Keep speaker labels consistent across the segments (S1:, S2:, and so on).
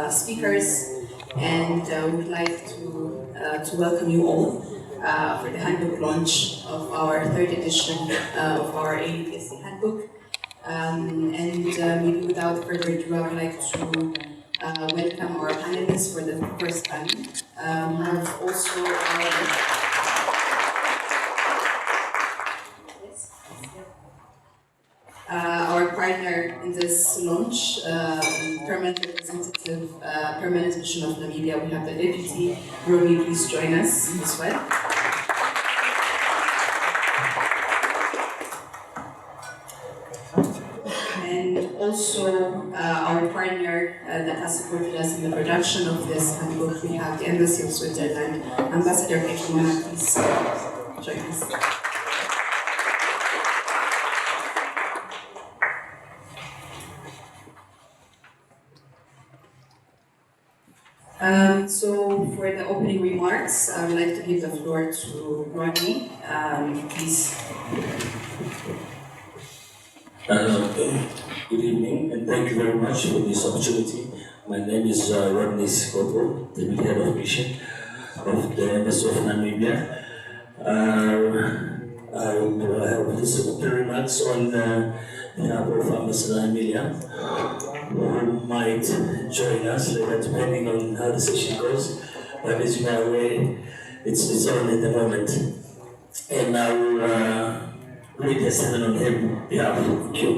S1: speakers, and we would like to welcome you all for the handbook launch of our third edition of our AUPSC handbook. Maybe without further ado, I would like to welcome our panelists for the first time. We have also our partner in this launch, permanent representative, permanent mission of Namibia. We have the deputy. Romy, please join us as well. And also our partner that has supported us in the production of this handbook. We have the Embassy of Switzerland. Ambassador Ekimona, please join us. So for the opening remarks, I would like to give the floor to Rodney. Please.
S2: Good evening, and thank you very much for this opportunity. My name is Rodney Sikopo, the head of mission of the Embassy of Namibia. I will have this remarks on behalf of Ambassador Emilia, who might join us later, depending on how the session goes. But as you are aware, it's on at the moment. And I will read the statement on her behalf. Thank you.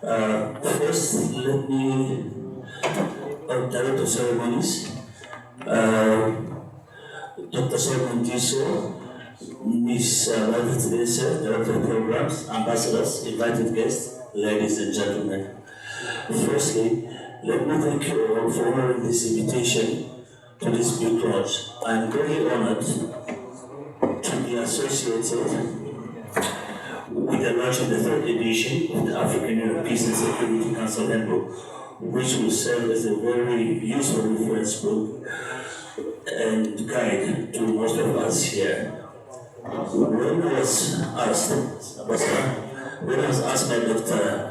S2: First, let me Director of Ceremonies, Dr. Solomon Diso, Ms. Ravi Teresa, Director of Programs, Ambassadors, invited guests, ladies and gentlemen. Firstly, let me thank you all for honoring this invitation to this big launch. I am very honored to be associated with the launch of the third edition of the African Union Peace and Security Council Handbook, which will serve as a very useful reference book and guide to most of us here. When I was asked by Dr.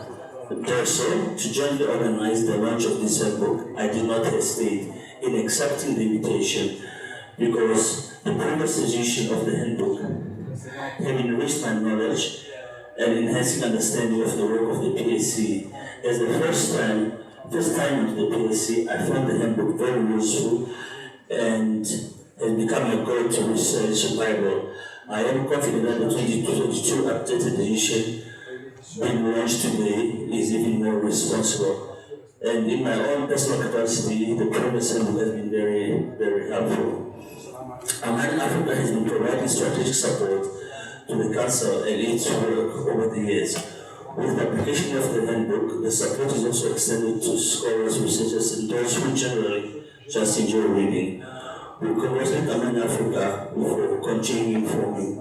S2: Derso to jointly organize the launch of this handbook, I did not hesitate in accepting the invitation because the previous edition of the handbook have enriched my knowledge and enhancing understanding of the work of the PSC. As the first time into the PSC, I found the handbook very useful and has become a go-to research Bible. I am confident that the 2022 updated edition being launched today is even more responsible. And in my own personal capacity, the previous handbook has been very, very helpful. Amani Africa has been providing strategic support to the Council and its work over the years. With the application of the handbook, the support is also extended to scholars, researchers, and those who generally just enjoy reading. We congratulate Amani Africa for continuing informing.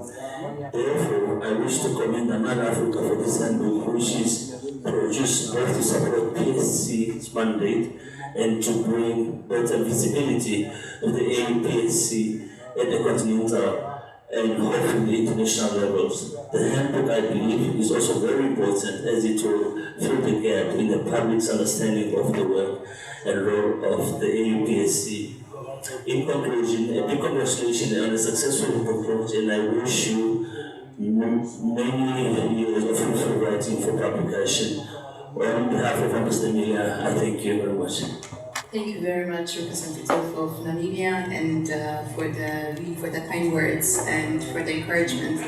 S2: Therefore, I wish to commend Amani Africa for this handbook, which is produced both to support PSC's mandate and to bring better visibility of the AUPSC at the continental and hopefully international levels. The handbook, I believe, is also very important as it will fill the gap in the public's understanding of the work and role of the AUPSC. In conclusion, a big congratulations on a successful book launch, and I wish you many years of fruitful writing for publication. On behalf of Ambassador Emilia, I thank you very much.
S1: Thank you very much, representative of Namibia, and for the kind words and for the encouragement.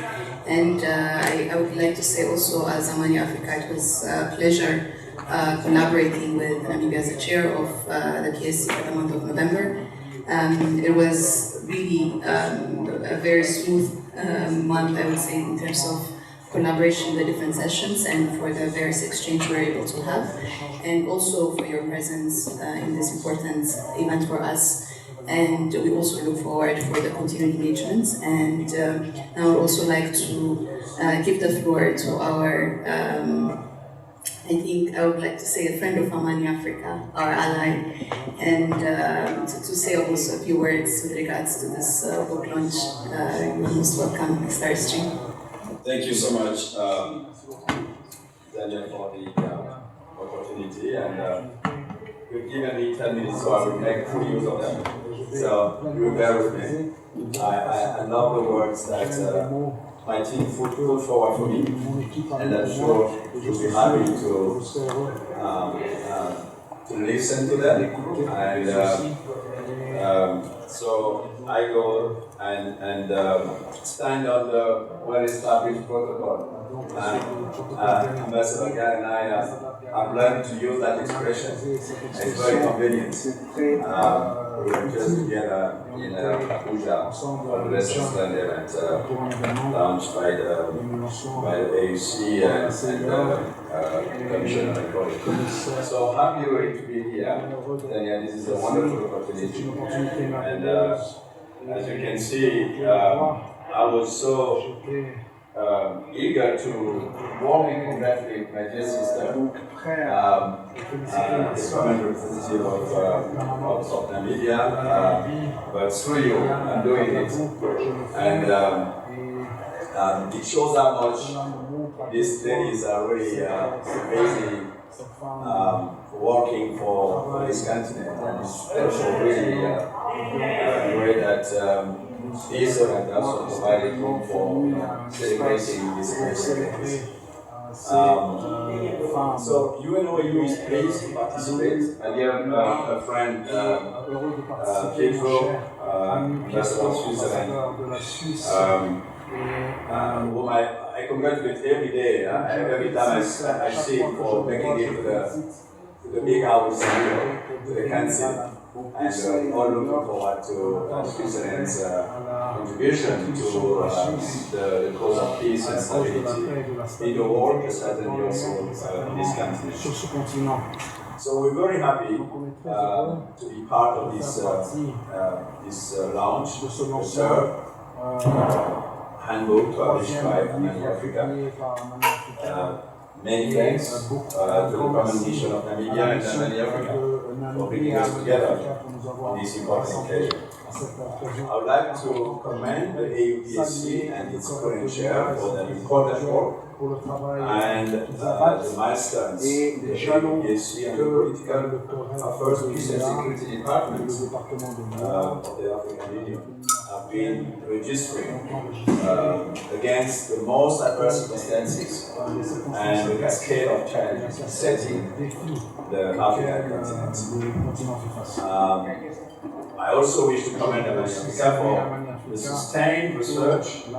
S1: And I would like to say also, as Amani Africa, it was a pleasure collaborating with Namibia as the chair of the PSC for the month of November. It was really a very smooth month, I would say, in terms of collaboration in the different sessions and for the various exchange we're able to have, and also for your presence in this important event for us. And we also look forward for the continued engagements. And now I would also like to give the floor to our, I think I would like to say a friend of Amani Africa, our ally, and to say also a few words with regards to this book launch. You're most welcome, Mr. Stream.
S3: Thank you so much, Daniel, for the opportunity. And you've given me 10 minutes, so I will make full use of them. So you bear with me. I love the words that my team put forward for me, and I'm sure you'll be happy to listen to them. And so I go and stand on the well-established protocol. Ambassador Gary and I have learned to use that expression. It's very convenient. We were just together in Abuja for the Lessons Learned event launched by the AUPSC and the Commission on Equality. So happy to be here. Daniel, this is a wonderful opportunity. And as you can see, I was so eager to warmly congratulate my dear sister, the permanent representative of Namibia, but through you, I'm doing it. And it shows how much these ladies are really busy working for this continent, and it's also really the way that this event also provided room for celebrating this event. So UNOU is pleased to participate. I have a friend, Pietro, ambassador of Switzerland, whom I congratulate every day. Every time I see him for making it to the big house, to the council. And all looking forward to Switzerland's contribution to the cause of peace and stability in the world, but certainly also in this continent. So we're very happy to be part of this launch, the third handbook published by Amani Africa. Many thanks to the common mission of Namibia and Amani Africa for bringing us together on this important occasion. I would like to commend the AUPSC and its current chair for their important work and the milestones the AUPSC and the political affairs peace and security department of the African Union have been registering against the most adverse circumstances and the cascade of challenges besetting the African continent. I also wish to commend Amani Africa for the sustained research and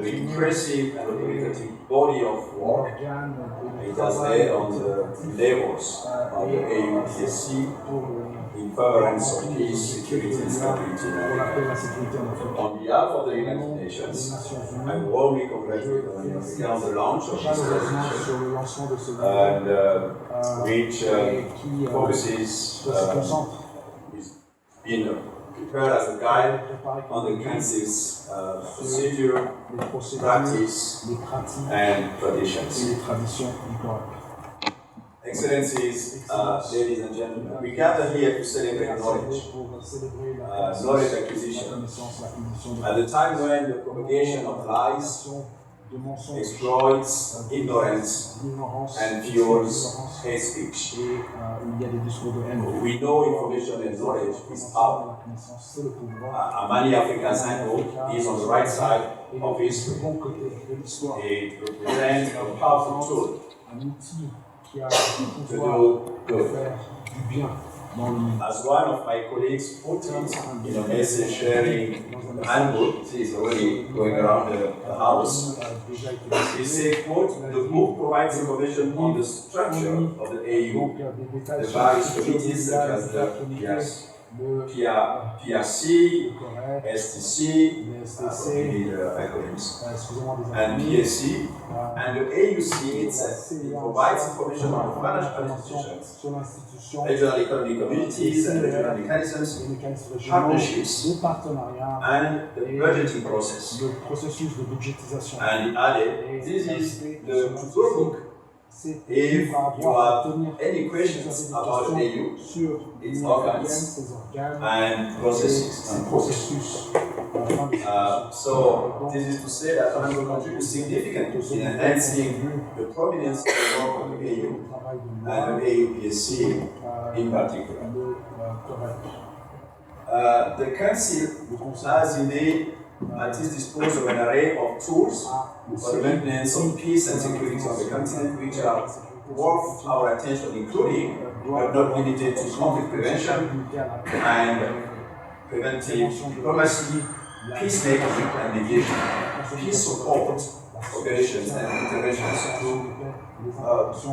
S3: the impressive and authoritative body of work it has laid on the endeavors of the AUPSC in furtherance of peace, security and stability in Africa. On behalf of the United Nations, I warmly congratulate Amani Africa on the launch of this resolution, and which focuses being prepared as a guide on the council's procedure, practice, and traditions. Excellencies, ladies and gentlemen, we gather here to celebrate knowledge, knowledge acquisition. At the time when the propagation of lies exploits ignorance and fuels hate speech. We know information and knowledge is power. Amani Africa's handbook is on the right side of history. It represents a powerful tool to do good. As one of my colleagues put it in a message sharing the handbook, it is already going around the house. He said, quote, "The book provides information on the structure of the AU, the various committees such as the PRC, STC, acronyms, and PSC, and the AUC itself. It provides information on the financial institutions, regional economic communities and regional mechanisms, partnerships, and the budgeting process." And he added, "This is the book. If you have any questions about the AU, its organs and processes, So this is to say that Handbook contributes significantly in enhancing the prominence of the work of the AU and the AUPSC in particular. The Council has indeed at its disposal an array of tools for the maintenance of peace and security on the continent, which are worth our attention, including but not limited to conflict prevention and preventive diplomacy, peacemaking and mediation, peace support operations and interventions through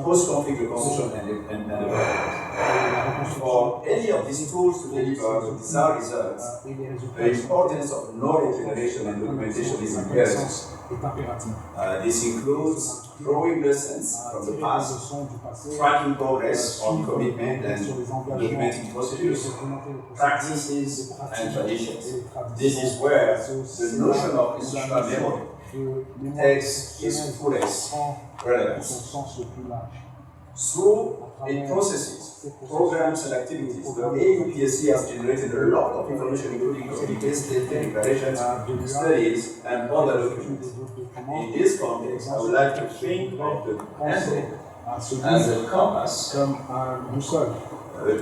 S3: post-conflict reconstruction and development. For any of these tools to deliver the desired results, the importance of knowledge generation and documentation is imperative. This includes drawing lessons from the past, tracking progress on commitment and documenting procedures, practices and traditions. This is where the notion of institutional memory takes its fullest relevance. Through its processes, programs and activities, the AUPSC has generated a lot of information, including communicated declarations, studies, and other documents. In this context, I would like to think of the handbook as a compass, a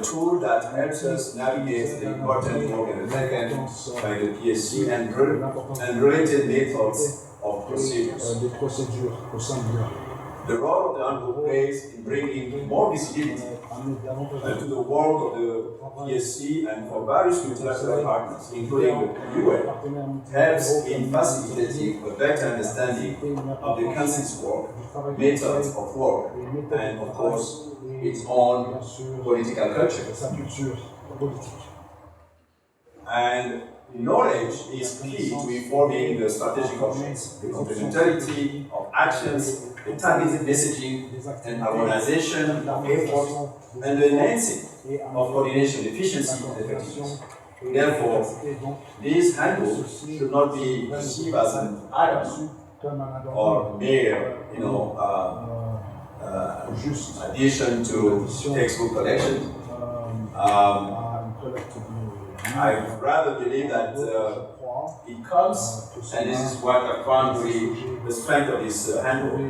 S3: tool that helps us navigate the important work undertaken by the PSC and related methods of procedures. The role of the handbook plays in bringing more visibility to the work of the PSC and for various multilateral partners, including the UN, helps in facilitating a better understanding of the Council's work, methods of work, and of course, its own political culture. And knowledge is key to informing the strategic options, the complementarity of actions, the targeted messaging and harmonization of efforts, and the enhancing of coordination efficiency and effectiveness. Therefore, this handbook should not be perceived as an add-on or mere, addition to textbook collection. I rather believe that it comes, and this is what I found really the strength of this handbook.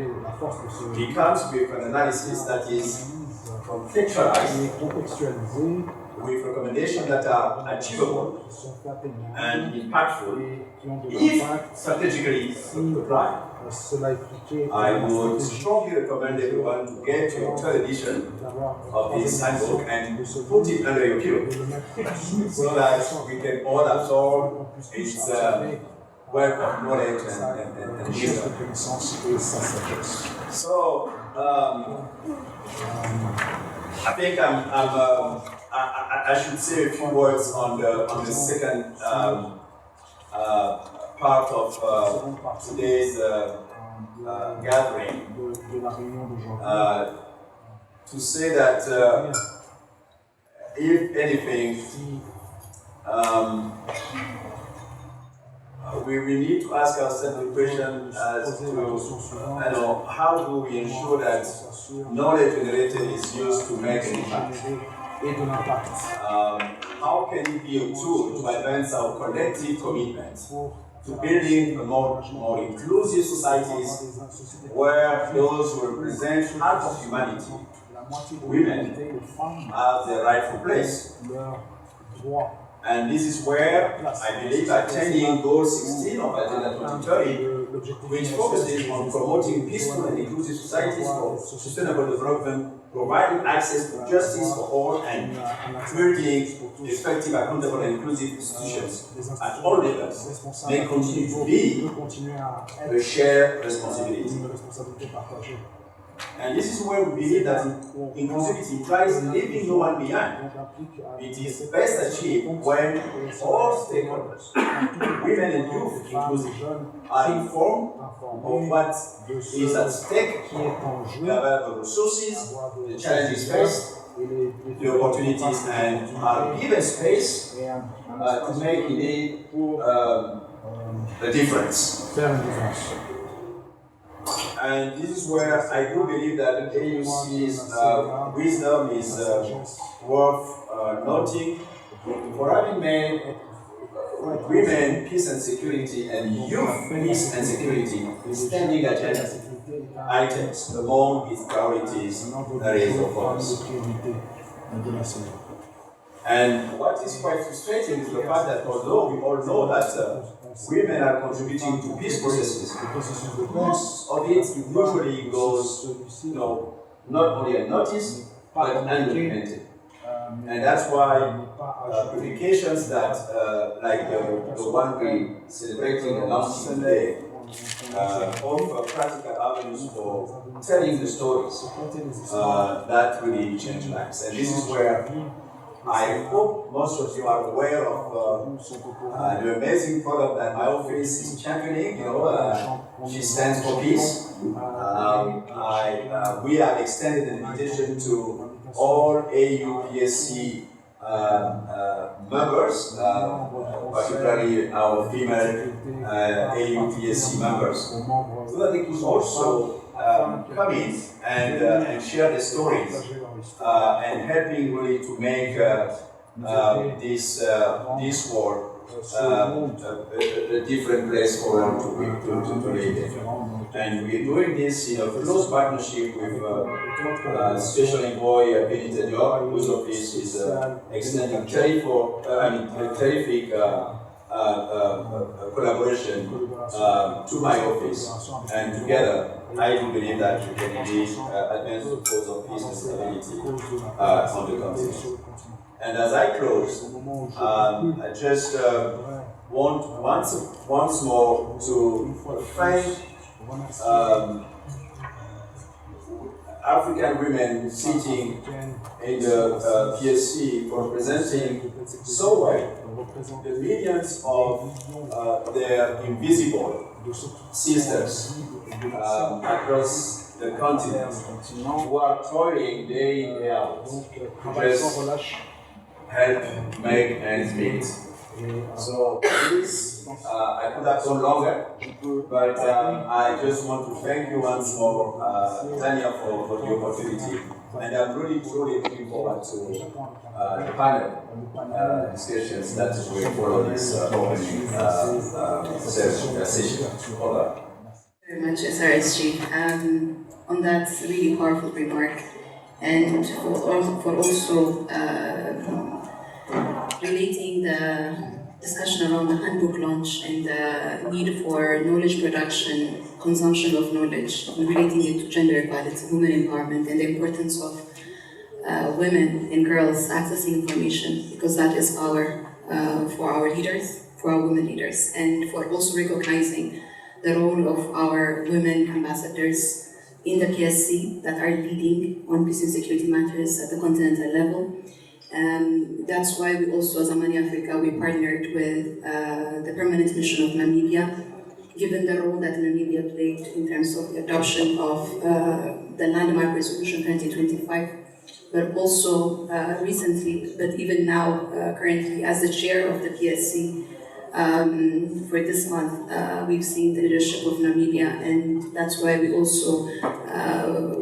S3: It comes with an analysis that is contextualized, with recommendations that are achievable and impactful if strategically applied. I would strongly recommend everyone to get your third edition of this handbook and put it under your pillow so that we can all absorb its wealth of knowledge and wisdom. So, I think I should say a few words on the second part of today's gathering. To say that if anything, we need to ask ourselves the question as to how do we ensure that knowledge generated is used to make an impact? How can it be a tool to advance our collective commitment to building a more inclusive societies where those who represent half of humanity, women, have their rightful place? And this is where I believe attending Goal 16 of Agenda 2030, which focuses on promoting peaceful and inclusive societies for sustainable development, providing access to justice for all, and building effective, accountable, and inclusive institutions at all levels, may continue to be a shared responsibility. And this is where we believe that inclusivity implies leaving no one behind. It is best achieved when all stakeholders, women and youth inclusive, are informed of what is at stake, the available resources, the challenges faced, the opportunities, and are given space to make indeed a difference. And this is where I do believe that the AUC's wisdom is worth noting for having made women, peace and security, and youth, peace and security, standing agenda items among its priorities areas of focus. And what is quite frustrating is the fact that although we all know that women are contributing to peace processes, most of it usually goes, not only unnoticed, but undocumented. And that's why publications that, like the one we celebrating and launching today, offer practical avenues for telling the stories that really change lives. And this is where I hope most of you are aware of the amazing product that my office is championing. She stands for peace. We have extended an invitation to all AUPSC members, particularly our female AUPSC members, so that they could also come in and share the stories and helping really to make this world a different place for them to live in. And we're doing this in a close partnership with Special Envoy Benita Diop, whose office is extending terrific collaboration to my office. And together, I do believe that we can indeed advance the cause of peace and stability on the continent. And as I close, I just want once more to thank African women sitting in the PSC for representing so well the millions of their invisible sisters across the continent who are toiling day in, day out to just help make ends meet. So this, I could have gone longer, but I just want to thank you once more, Tanya, for the opportunity. And I'm really, truly looking forward to the panel discussions that will follow this opening session. Over.
S1: Very much, SRSG. On that really powerful remark, and for also relating the discussion around the handbook launch and the need for knowledge production, consumption of knowledge, and relating it to gender equality, women empowerment, and the importance of women and girls accessing information, because that is power for our leaders, for our women leaders, and for also recognizing the role of our women ambassadors in the PSC that are leading on peace and security matters at the continental level. That's why we also, as Amani Africa, we partnered with the permanent mission of Namibia, given the role that Namibia played in terms of the adoption of the landmark resolution 2025, but also recently, but even now, currently, as the chair of the PSC, for this month, we've seen the leadership of Namibia, and that's why we also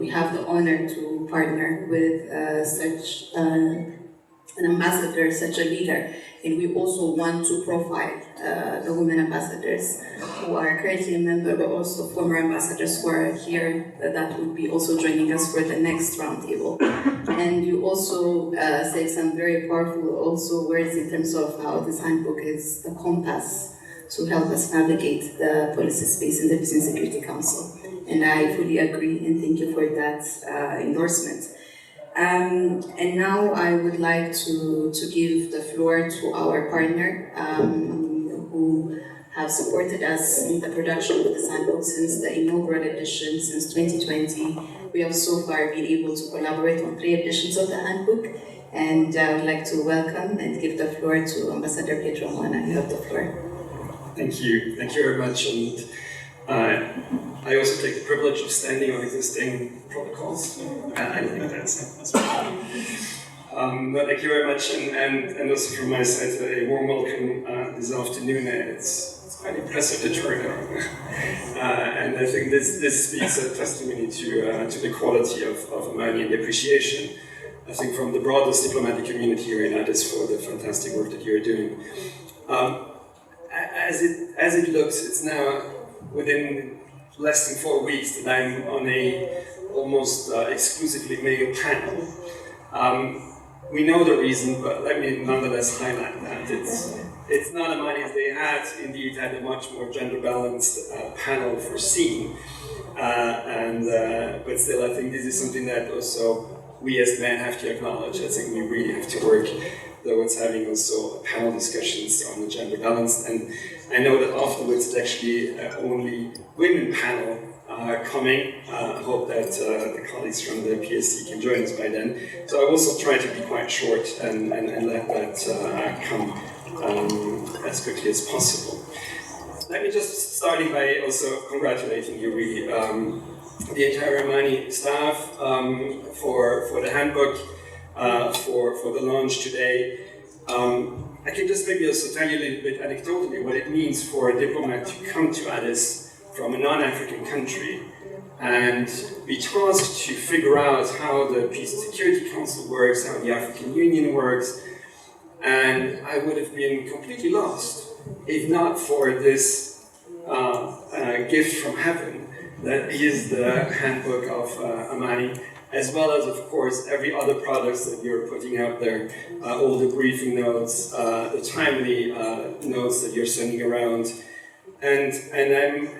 S1: we have the honor to partner with such an ambassador, such a leader, and we also want to profile the women ambassadors who are currently a member, but also former ambassadors who are here that will be also joining us for the next roundtable. And you also said some very powerful also words in terms of how this handbook is a compass to help us navigate the policy space in the Peace and Security Council. And I fully agree, and thank you for that endorsement. And now I would like to give the floor to our partner who have supported us in the production of this handbook since the inaugural edition, since 2020. We have so far been able to collaborate on 3 editions of the handbook, and I would like to welcome and give the floor to Ambassador Pietro Moana. You have the floor.
S4: Thank you very much. And I also take the privilege of standing on existing protocols. I think that's but thank you very much, and also from my side, a warm welcome this afternoon. It's quite impressive, the turnout. And I think this speaks a testimony to the quality of Amani and the appreciation, I think, from the broadest diplomatic community here in Addis for the fantastic work that you're doing. as it looks, it's now within less than 4 weeks that I'm on a almost exclusively male panel. We know the reason, but let me nonetheless highlight that. It's not Amani. They had indeed had a much more gender balanced panel foreseen, but still I think this is something that also we as men have to acknowledge. I think we really have to work towards having also panel discussions on the gender balance, and I know that afterwards it's actually only women panel coming. I hope that the colleagues from the PSC can join us by then. So I also try to be quite short and let that come as quickly as possible. Let me just starting by also congratulating you really, the entire Amani staff for the handbook, for the launch today. I can just maybe also tell you a little bit anecdotally what it means for a diplomat to come to Addis from a non-African country and be tasked to figure out how the Peace and Security Council works, how the African Union works, and I would have been completely lost if not for this gift from heaven that is the handbook of Amani, as well as, of course, every other products that you're putting out there, all the briefing notes, the timely notes that you're sending around. And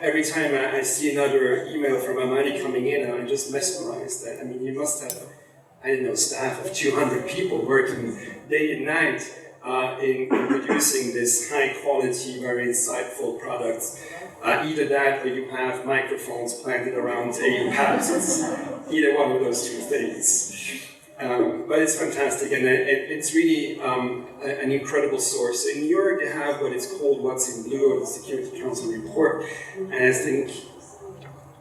S4: every time I see another email from Amani coming in, I'm just mesmerized. I mean, you must have, I don't know, staff of 200 people working day and night in producing this high quality, very insightful products. Either that or you have microphones planted around AUPSC. Either one of those two things. But it's fantastic, and it's really an incredible source. In New York, they have what is called What's in Blue, or the Security Council report, and I think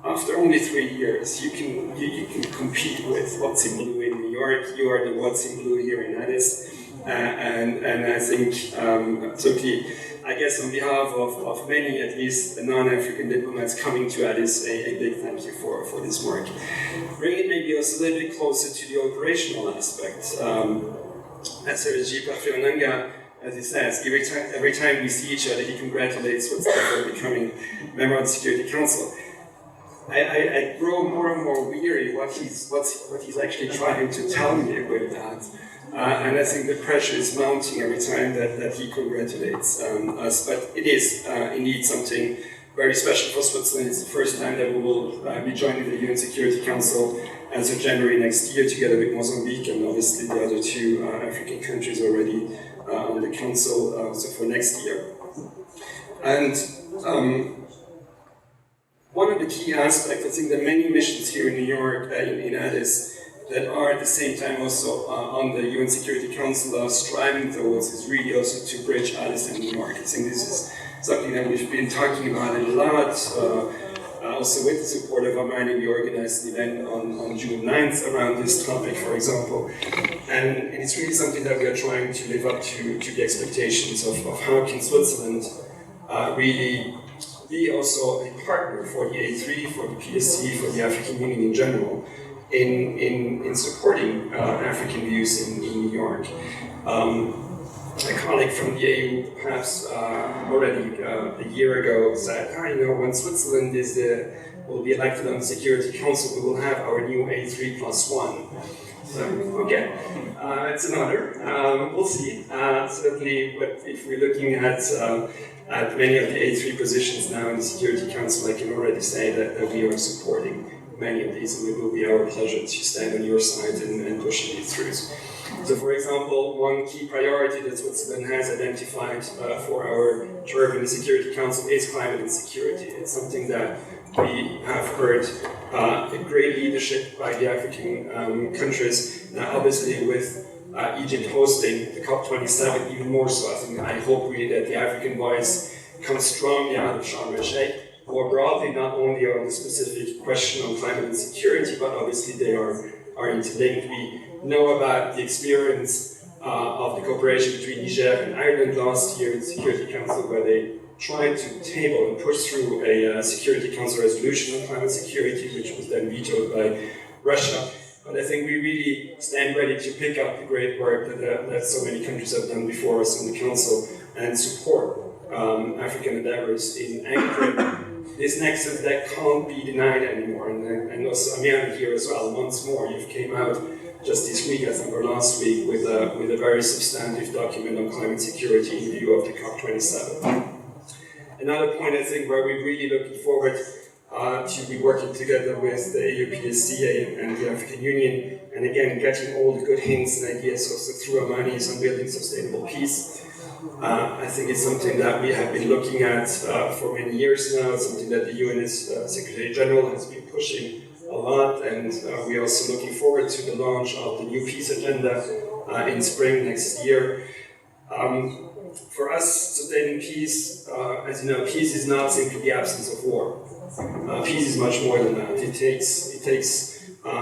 S4: after only 3 years, you can compete with What's in Blue in New York. You are the What's in Blue here in Addis, and I think certainly, I guess on behalf of many, at least, non-African diplomats coming to Addis, a big thank you for this work. Bring it maybe also a little bit closer to the operational aspect. As Sergi Parfait-Onanga, as he says, every time we see each other, he congratulates what's for becoming member of the Security Council. I grow more and more weary what he's actually trying to tell me about that. And I think the pressure is mounting every time that he congratulates us. But it is indeed something very special for Switzerland. It's the first time that we will be joining the UN Security Council as of January next year, together with Mozambique and obviously the other two African countries already on the council, so for next year. And one of the key aspects, I think there are many missions here in New York, in Addis, that are at the same time also on the UN Security Council are striving towards is really also to bridge Addis and New York. I think this is something that we've been talking about a lot. Also with the support of Amani, we organized an event on June 9th around this topic, for example. And it's really something that we are trying to live up to the expectations of how can Switzerland really be also a partner for the A3, for the PSC, for the African Union in general, in supporting African views in New York. A colleague from the AU perhaps already a year ago said, when Switzerland will be elected on the Security Council, we will have our new A3+1. So, okay, it's an honor. We'll see. Certainly, but if we're looking at many of the A3 positions now in the Security Council, I can already say that we are supporting many of these, and it will be our pleasure to stand on your side and pushing it through. So, for example, one key priority that Switzerland has identified for our term in the Security Council is climate and security. It's something that we have heard a great leadership by the African countries. Now, obviously, with Egypt hosting the COP27, even more so. I hope really that the African voice comes strongly out of Sharm el-Sheikh. More broadly, not only on the specific question on climate and security, but obviously they are interlinked. We know about the experience of the cooperation between Niger and Ireland last year in the Security Council, where they tried to table and push through a Security Council resolution on climate security, which was then vetoed by Russia. But I think we really stand ready to pick up the great work that so many countries have done before us in the Council and support African endeavors in anchoring this nexus that can't be denied anymore. And also Amani here as well, once more, you came out just this week, I think, or last week, with a very substantive document on climate security in view of the COP27. Another point, I think, where we're really looking forward to be working together with the AUPSC and the African Union, and again, getting all the good hints and ideas also through Amani on building sustainable peace. I think it's something that we have been looking at for many years now. It's something that the UN Secretary General has been pushing a lot, and we're also looking forward to the launch of the new peace agenda in spring next year. For us, sustaining peace, as you know, peace is not simply the absence of war. Peace is much more than that. It takes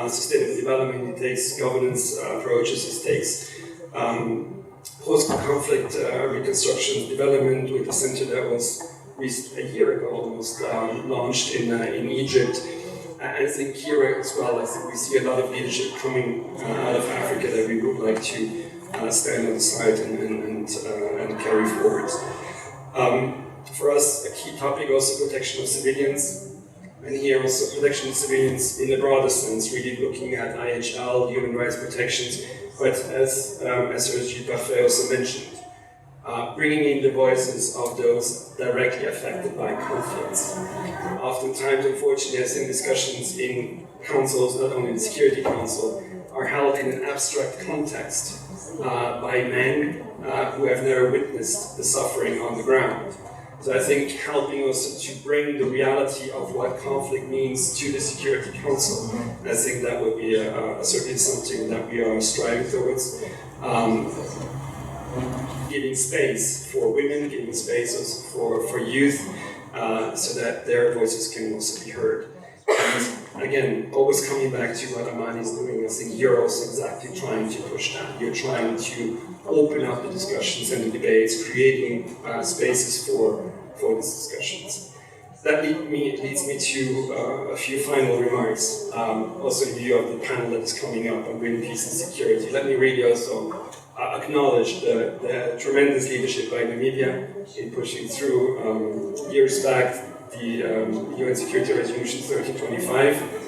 S4: sustainable development, it takes governance approaches, it takes post-conflict reconstruction development, with a center that was a year ago almost launched in Egypt. I think here as well, I think we see a lot of leadership coming out of Africa that we would like to stand on the side and carry forward. For us, a key topic also protection of civilians. And here also protection of civilians in a broader sense, really looking at IHL, human rights protections, but as Sergi Parfait also mentioned, bringing in the voices of those directly affected by conflicts. Oftentimes, unfortunately, I think discussions in councils, not only the Security Council, are held in an abstract context by men who have never witnessed the suffering on the ground. So I think helping also to bring the reality of what conflict means to the Security Council, I think that would be certainly something that we are striving towards. Giving space for women, giving space also for youth, so that their voices can also be heard. And again, always coming back to what Amani is doing, I think you're also exactly trying to push that. You're trying to open up the discussions and the debates, creating spaces for these discussions. That leads me to a few final remarks, also in view of the panel that is coming up on green peace and security. Let me really also acknowledge the tremendous leadership by Namibia in pushing through, years back, the UN Security Resolution 1325.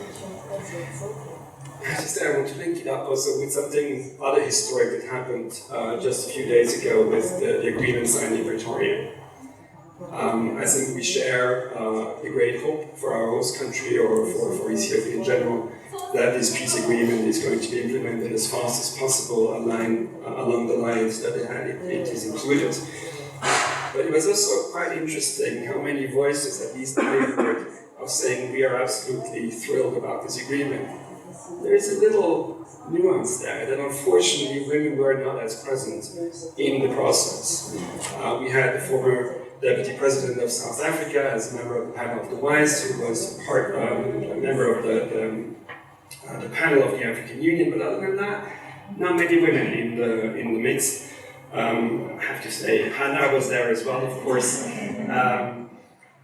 S4: I want to link it up also with something other historic that happened just a few days ago with the agreement signed in Pretoria. I think we share the great hope for our host country, or for Ethiopia in general, that this peace agreement is going to be implemented as fast as possible along the lines that it is included. But it was also quite interesting how many voices, at least I heard, of saying we are absolutely thrilled about this agreement. There is a little nuance there that unfortunately women were not as present in the process. We had the former Deputy President of South Africa as a member of the panel of the WISE, who was a member of the panel of the African Union, but other than that, not many women in the mix. I have to say, Hannah was there as well, of course.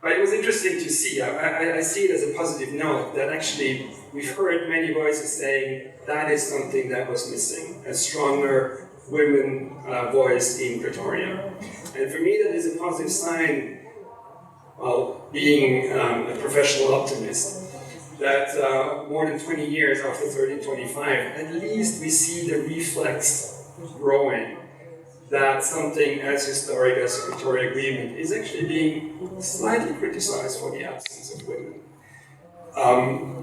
S4: But it was interesting to see. I see it as a positive note that actually we've heard many voices saying that is something that was missing, a stronger women voice in Pretoria. And for me, that is a positive sign, well, being a professional optimist, that more than 20 years after 1325, at least we see the reflex growing, that something as historic as the Pretoria Agreement is actually being slightly criticized for the absence of women.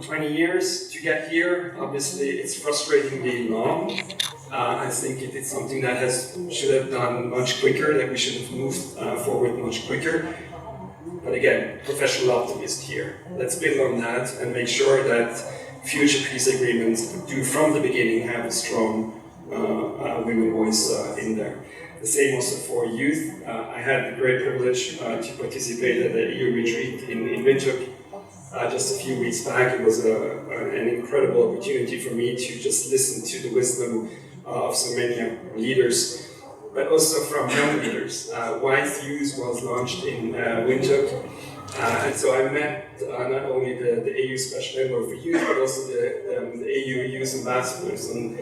S4: 20 years to get here, obviously it's frustratingly long. I think it is something that should have done much quicker, that we should have moved forward much quicker. But again, professional optimist here. Let's build on that and make sure that future peace agreements do from the beginning have a strong women voice in there. The same also for youth. I had the great privilege to participate at the EU retreat in Windhoek just a few weeks back. It was an incredible opportunity for me to just listen to the wisdom of so many leaders, but also from young leaders. Wise Youth was launched in Windhoek, and so I met not only the AU Special Envoy for Youth, but also the AU Youth Ambassadors. And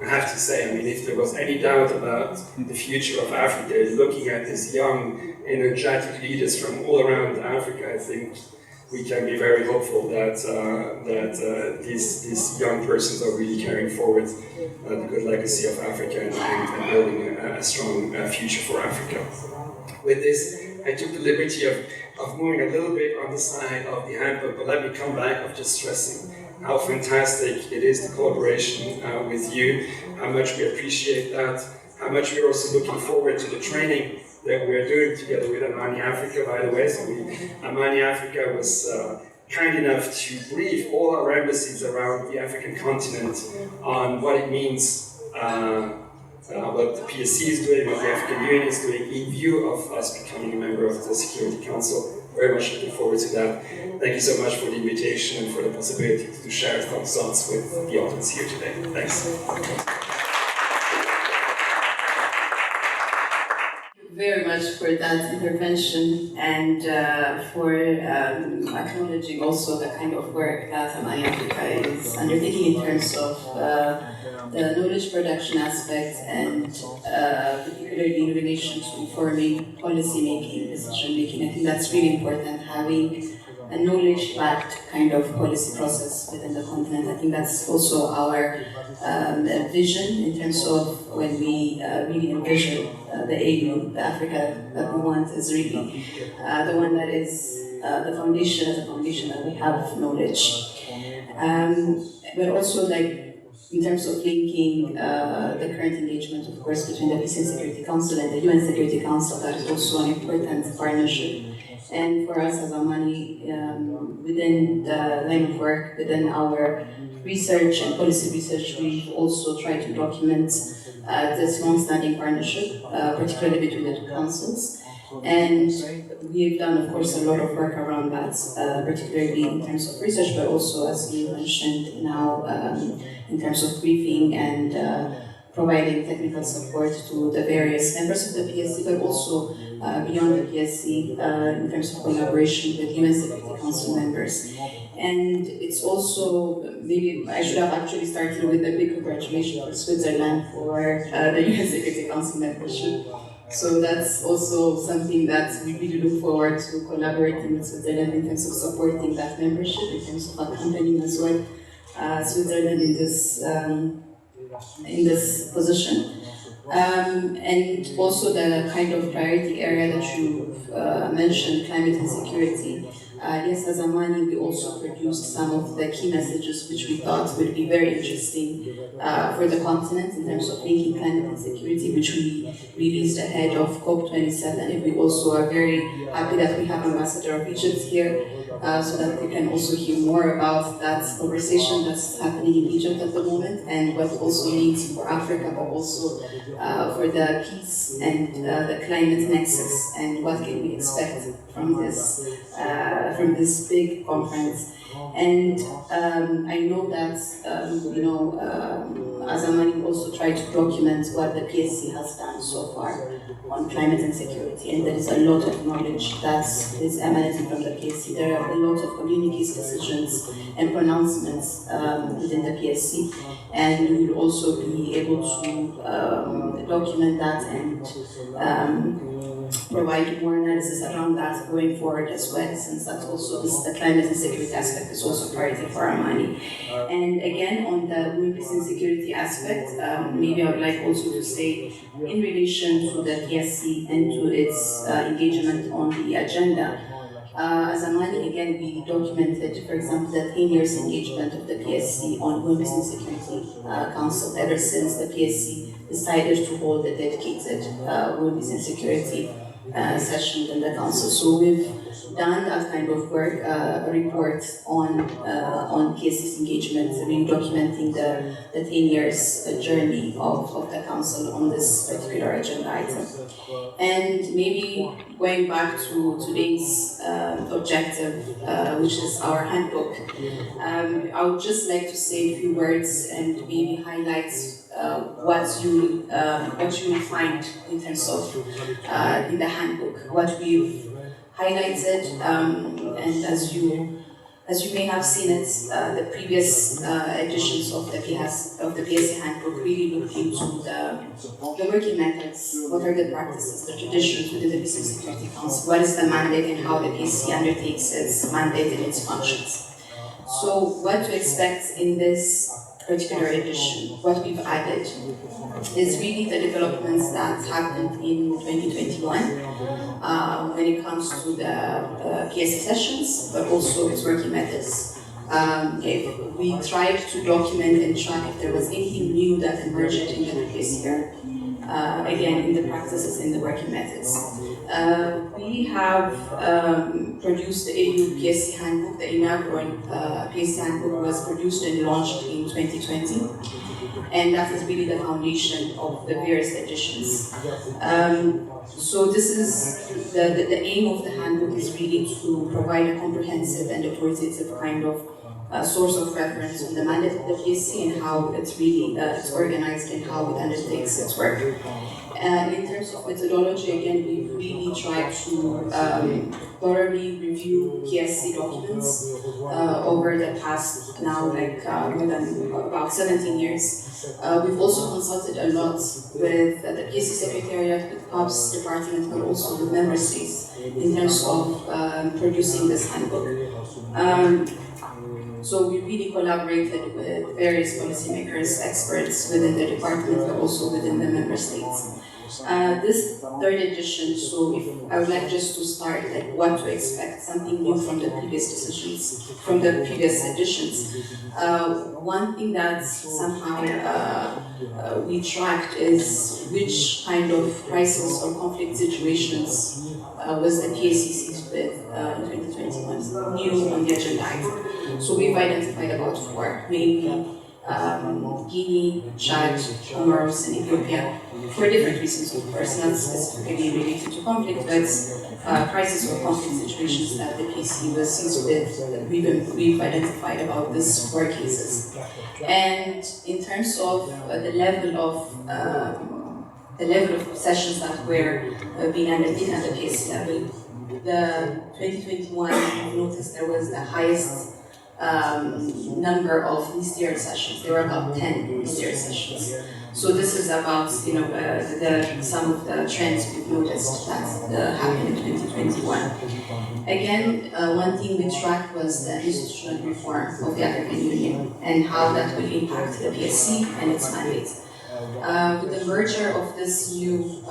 S4: I have to say, I mean, if there was any doubt about the future of Africa, looking at these young, energetic leaders from all around Africa, I think we can be very hopeful that these young persons are really carrying forward the good legacy of Africa and building a strong future for Africa. With this, I took the liberty of moving a little bit on the side of the handbook, but let me come back of just stressing how fantastic it is, the collaboration with you, how much we appreciate that, how much we're also looking forward to the training that we're doing together with Amani Africa, by the way. So Amani Africa was kind enough to brief all our embassies around the African continent on what it means, what the PSC is doing, what the African Union is doing, in view of us becoming a member of the Security Council. Very much looking forward to that. Thank you so much for the invitation and for the possibility to share thoughts with the audience here today. Thanks.
S1: Very much for that intervention and for acknowledging also the kind of work that Amani Africa is undertaking in terms of the knowledge production aspect and particularly in relation to informing policy making, decision making. I think that's really important, having a knowledge-backed kind of policy process within the continent. I think that's also our vision in terms of when we really envision the AU, the Africa that we want is really the one that is the foundation, as a foundation that we have knowledge. But also in terms of linking the current engagement, of course, between the Peace and Security Council and the UN Security Council, that is also an important partnership. And for us as Amani, within the line of work, within our research and policy research, we also try to document this long-standing partnership, particularly between the two councils. And we've done, of course, a lot of work around that, particularly in terms of research, but also, as you mentioned now, in terms of briefing and providing technical support to the various members of the PSC, but also beyond the PSC in terms of collaboration with UN Security Council members. And it's also, maybe I should have actually started with a big congratulations for Switzerland for the UN Security Council membership. So that's also something that we really look forward to collaborating with Switzerland in terms of supporting that membership, in terms of accompanying as well Switzerland in this position. And also the kind of priority area that you mentioned, climate and security. Yes, as Amani, we also produced some of the key messages which we thought would be very interesting for the continent in terms of linking climate and security, which we released ahead of COP27. And we also are very happy that we have Ambassador of Egypt here so that they can also hear more about that conversation that's happening in Egypt at the moment and what also means for Africa, but also for the peace and the climate nexus and what can we expect from this big conference. And I know that as Amani also tried to document what the PSC has done so far on climate and security, and there is a lot of knowledge that is emanating from the PSC. There are a lot of communiques, decisions, and pronouncements within the PSC, and we will also be able to document that and provide more analysis around that going forward as well, since that's also the climate and security aspect is also a priority for Amani. And again, on the women, peace and security aspect, maybe I would like also to say, in relation to the PSC and to its engagement on the agenda, as Amani, again, we documented, for example, the 10 years engagement of the PSC on Women, Peace and Security Council ever since the PSC decided to hold a dedicated Women, Peace and Security session in the council. So we've done that kind of work, a report on PSC's engagement, really documenting the 10 years journey of the council on this particular agenda item. And maybe going back to today's objective, which is our handbook, I would just like to say a few words and maybe highlight what you will find in terms of in the handbook, what we've highlighted, and as you As you may have seen it, the previous editions of the PSC handbook really looked into the working methods, what are the practices, the traditions within the Peace and Security Council, what is the mandate and how the PSC undertakes its mandate and its functions. So what to expect in this particular edition, what we've added is really the developments that happened in 2021 when it comes to the PSC sessions, but also its working methods. If we tried to document and track if there was anything new that emerged in the previous year, again, in the practices, in the working methods. We have produced the AUPSC handbook. The inaugural PSC handbook was produced and launched in 2020, and that is really the foundation of the various editions. So this is the aim of the handbook is really to provide a comprehensive and authoritative kind of source of reference on the mandate of the PSC and how it's really it's organized and how it undertakes its work. In terms of methodology, again, we really try to thoroughly review PSC documents over the past now more than about 17 years. We've also consulted a lot with the PSC Secretariat, with POP's department, but also with member states in terms of producing this handbook. So we really collaborated with various policymakers, experts within the department, but also within the member states. This third edition, so if I would like just to start, like what to expect, something new from the previous decisions, from the previous editions. One thing that somehow we tracked is which kind of crisis or conflict situations was the PSC seized with in 2021, new on the agenda item. So we've identified about 4, mainly Guinea, Chad, Comoros, and Ethiopia, for different reasons, of course, not specifically related to conflict, but crisis or conflict situations that the PC was seized with. We've identified about these 4 cases. And in terms of the level of sessions that were being undertaken at the PSC level, the 2021 we noticed there was the highest number of ministerial sessions. There were about 10 ministerial sessions. So this is about some of the trends we've noticed that happened in 2021. Again, one thing we tracked was the institutional reform of the African Union and how that will impact the PSC and its mandate. With the merger of this new,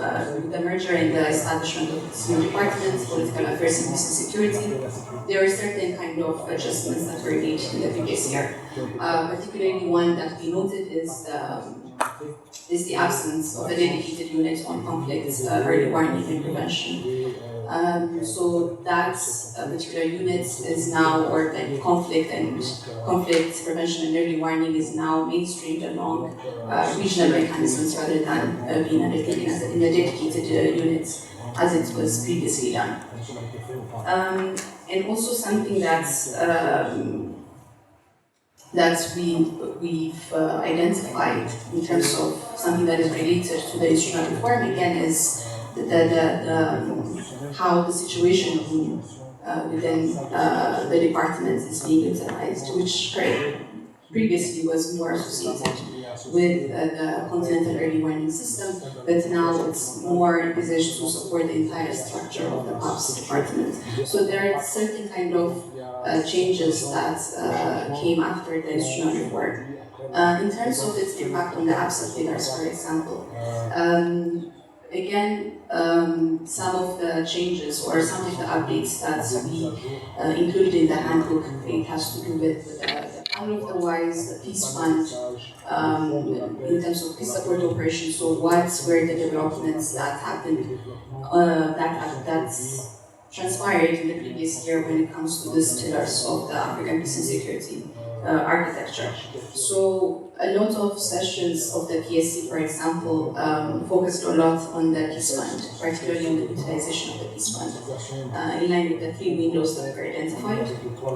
S1: the merger and the establishment of this new department, political affairs and peace and security, there are certain kind of adjustments that were made in the previous year. Particularly one that we noted is the absence of a dedicated unit on conflicts, early warning and prevention. So that particular unit is now, or conflict prevention and early warning is now mainstreamed along regional mechanisms rather than being undertaken in a dedicated unit as it was previously done. And also something that we've identified in terms of something that is related to the institutional reform again is how the situation room within the department is being utilized, which previously was more associated with the continental early warning system, but now it's more envisaged to support the entire structure of the POP's department. So there are certain kind of changes that came after the institutional reform. In terms of its impact on the AUPSC figures, for example, again, some of the changes or some of the updates that we included in the handbook, it has to do with the Handle of the Wise, the Peace Fund, in terms of peace support operations. So what were the developments that happened, that transpired in the previous year when it comes to these pillars of the African peace and security architecture. So a lot of sessions of the PSC, for example, focused a lot on the Peace Fund, particularly on the utilization of the Peace Fund, in line with the 3 windows that were identified,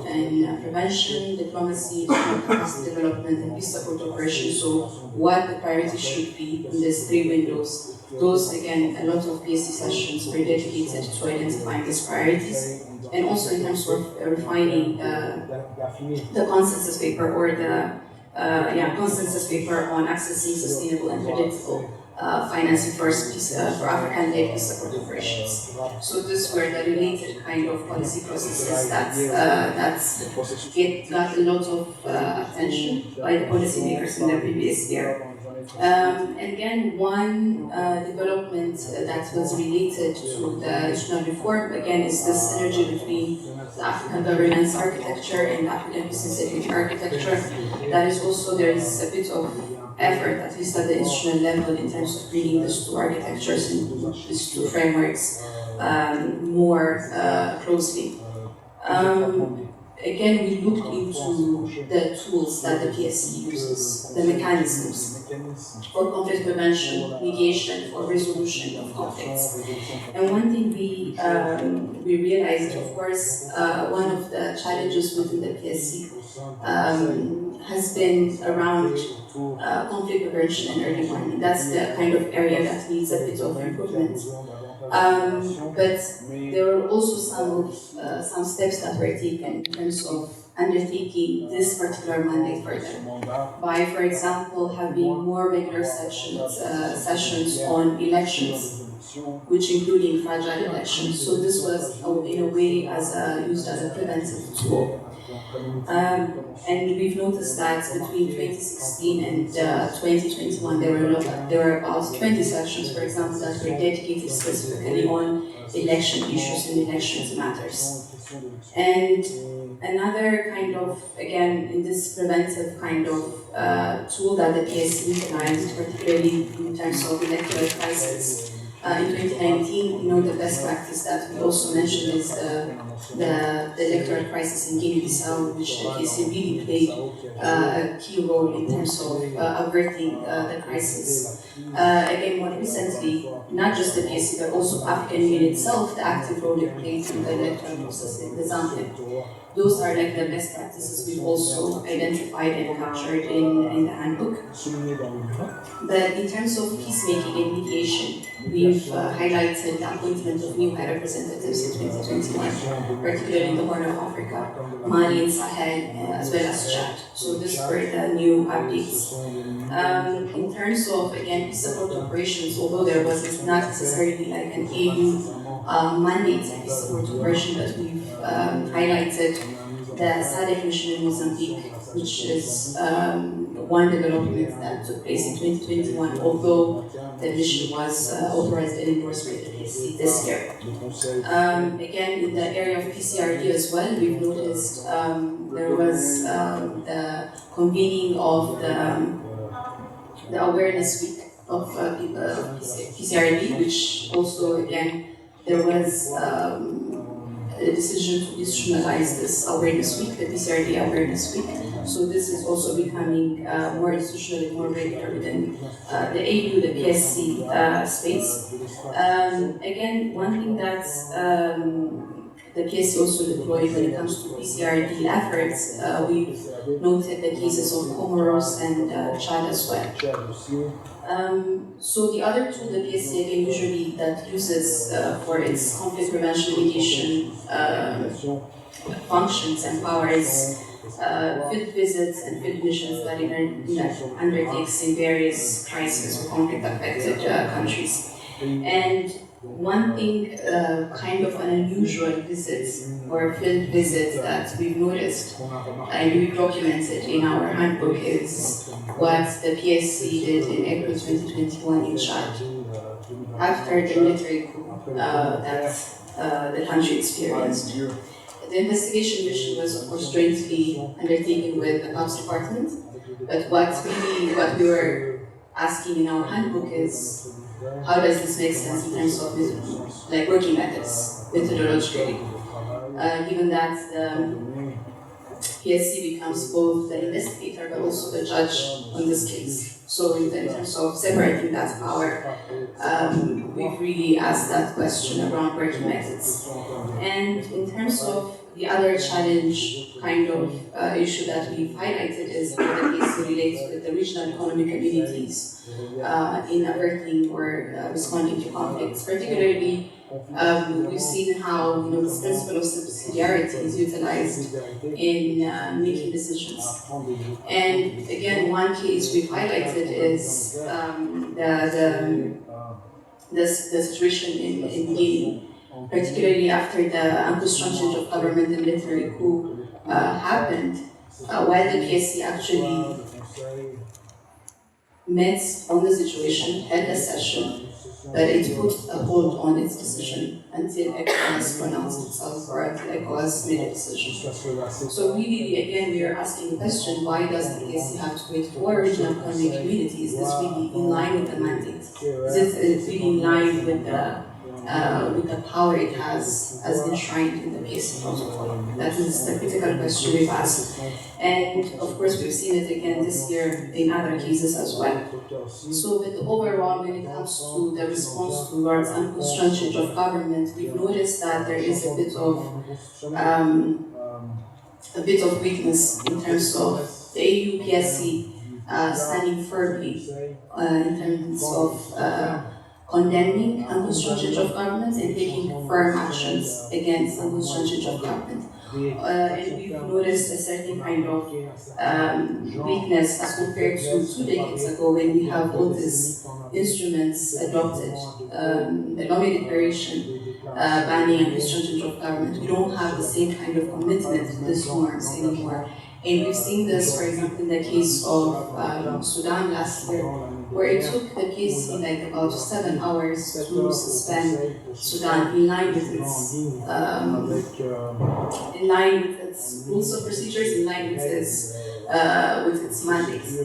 S1: and prevention, diplomacy, capacity development, and peace support operations. So what the priorities should be in these 3 windows those, again, a lot of PSC sessions were dedicated to identifying these priorities, and also in terms of refining the consensus paper or the consensus paper on accessing sustainable and predictable financing for African-led peace support operations. So these were the related kind of policy processes that got a lot of attention by the policymakers in the previous year. And again, one development that was related to the institutional reform, again, is this synergy between the African governance architecture and the African peace and security architecture. That is also, there is a bit of effort, at least at the institutional level, in terms of bringing these two architectures and these two frameworks more closely. Again, we looked into the tools that the PSC uses, the mechanisms for conflict prevention, mediation, or resolution of conflicts. And one thing we realized, of course, one of the challenges within the PSC has been around conflict prevention and early warning. That's the kind of area that needs a bit of improvement. But there were also some steps that were taken in terms of undertaking this particular mandate for them. By, for example, having more regular sessions on elections, which including fragile elections. So this was, in a way, used as a preventive tool. And we've noticed that between 2016 and 2021, there were about 20 sessions, for example, that were dedicated specifically on election issues and elections matters. And another kind of, again, in this preventive kind of tool that the PSC utilized, particularly in terms of electoral crisis, in 2019, the best practice that we also mentioned is the electoral crisis in Guinea-Bissau, which the PSC really played a key role in terms of averting the crisis. Again, more recently, not just the PSC, but also African Union itself, the active role it played in the electoral process in the Zambia. Those are like the best practices we've also identified and captured in the handbook. But in terms of peacemaking and mediation, we've highlighted the appointment of new high representatives in 2021, particularly in the Horn of Africa, Mali and Sahel, as well as Chad. So these were the new updates. In terms of, again, peace support operations, although there was not necessarily like an AU mandate and peace support operation, but we've highlighted the SADC mission in Mozambique, which is one development that took place in 2021, although the mission was authorized and endorsed by the PSC this year. Again, in the area of PCRD as well, we've noticed there was the convening of the awareness week of PCRD, which also, again, there was a decision to institutionalize this awareness week, the PCRD awareness week. So this is also becoming more institutional and more regular within the AU, the PSC space. Again, one thing that the PSC also deployed when it comes to PCRD efforts, we've noted the cases of Comoros and Chad as well. So the other tool the PSC again usually that uses for its conflict prevention mediation functions and power is field visits and field missions that it undertakes in various crisis or conflict affected countries. And one thing, kind of an unusual visit or field visit that we've noticed and we've documented in our handbook is what the PSC did in April 2021 in Chad after the military coup that the country experienced. The investigation mission was, of course, jointly undertaken with the Cops Department, but what we were asking in our handbook is, how does this make sense in terms of like working methods, methodologically? Given that the PSC becomes both the investigator but also the judge on this case. So in terms of separating that power, we've really asked that question around working methods. And in terms of the other challenge kind of issue that we've highlighted is the case relates with the regional economic communities in averting or responding to conflicts. Particularly, we've seen how this principle of subsidiarity is utilized in making decisions. And again, one case we've highlighted is the situation in Guinea, particularly after the unquestioned change of government and military coup happened, while the PSC actually met on the situation, held a session, but it put a hold on its decision until ECOWAS pronounced itself or until ECOWAS made a decision. So really, again, we are asking the question, why does the PSC have to wait for regional economic communities? Is this really in line with the mandate? Is it really in line with the power it has as enshrined in the PSC protocol? That is the critical question we've asked. And of course, we've seen it again this year in other cases as well. So, but overall, when it comes to the response towards unquestioned change of government, we've noticed that there is a bit of weakness in terms of the AUPSC standing firmly in terms of condemning unquestioned change of government and taking firm actions against unquestioned change of government. And we've noticed a certain kind of weakness as compared to 2 decades ago when we have all these instruments adopted, the Lomé Declaration banning unquestioned change of government. We don't have the same kind of commitment to these norms anymore. And we've seen this, for example, in the case of Sudan last year, where it took the PSC like about 7 hours to suspend Sudan in line with its rules of procedures, in line with its mandates.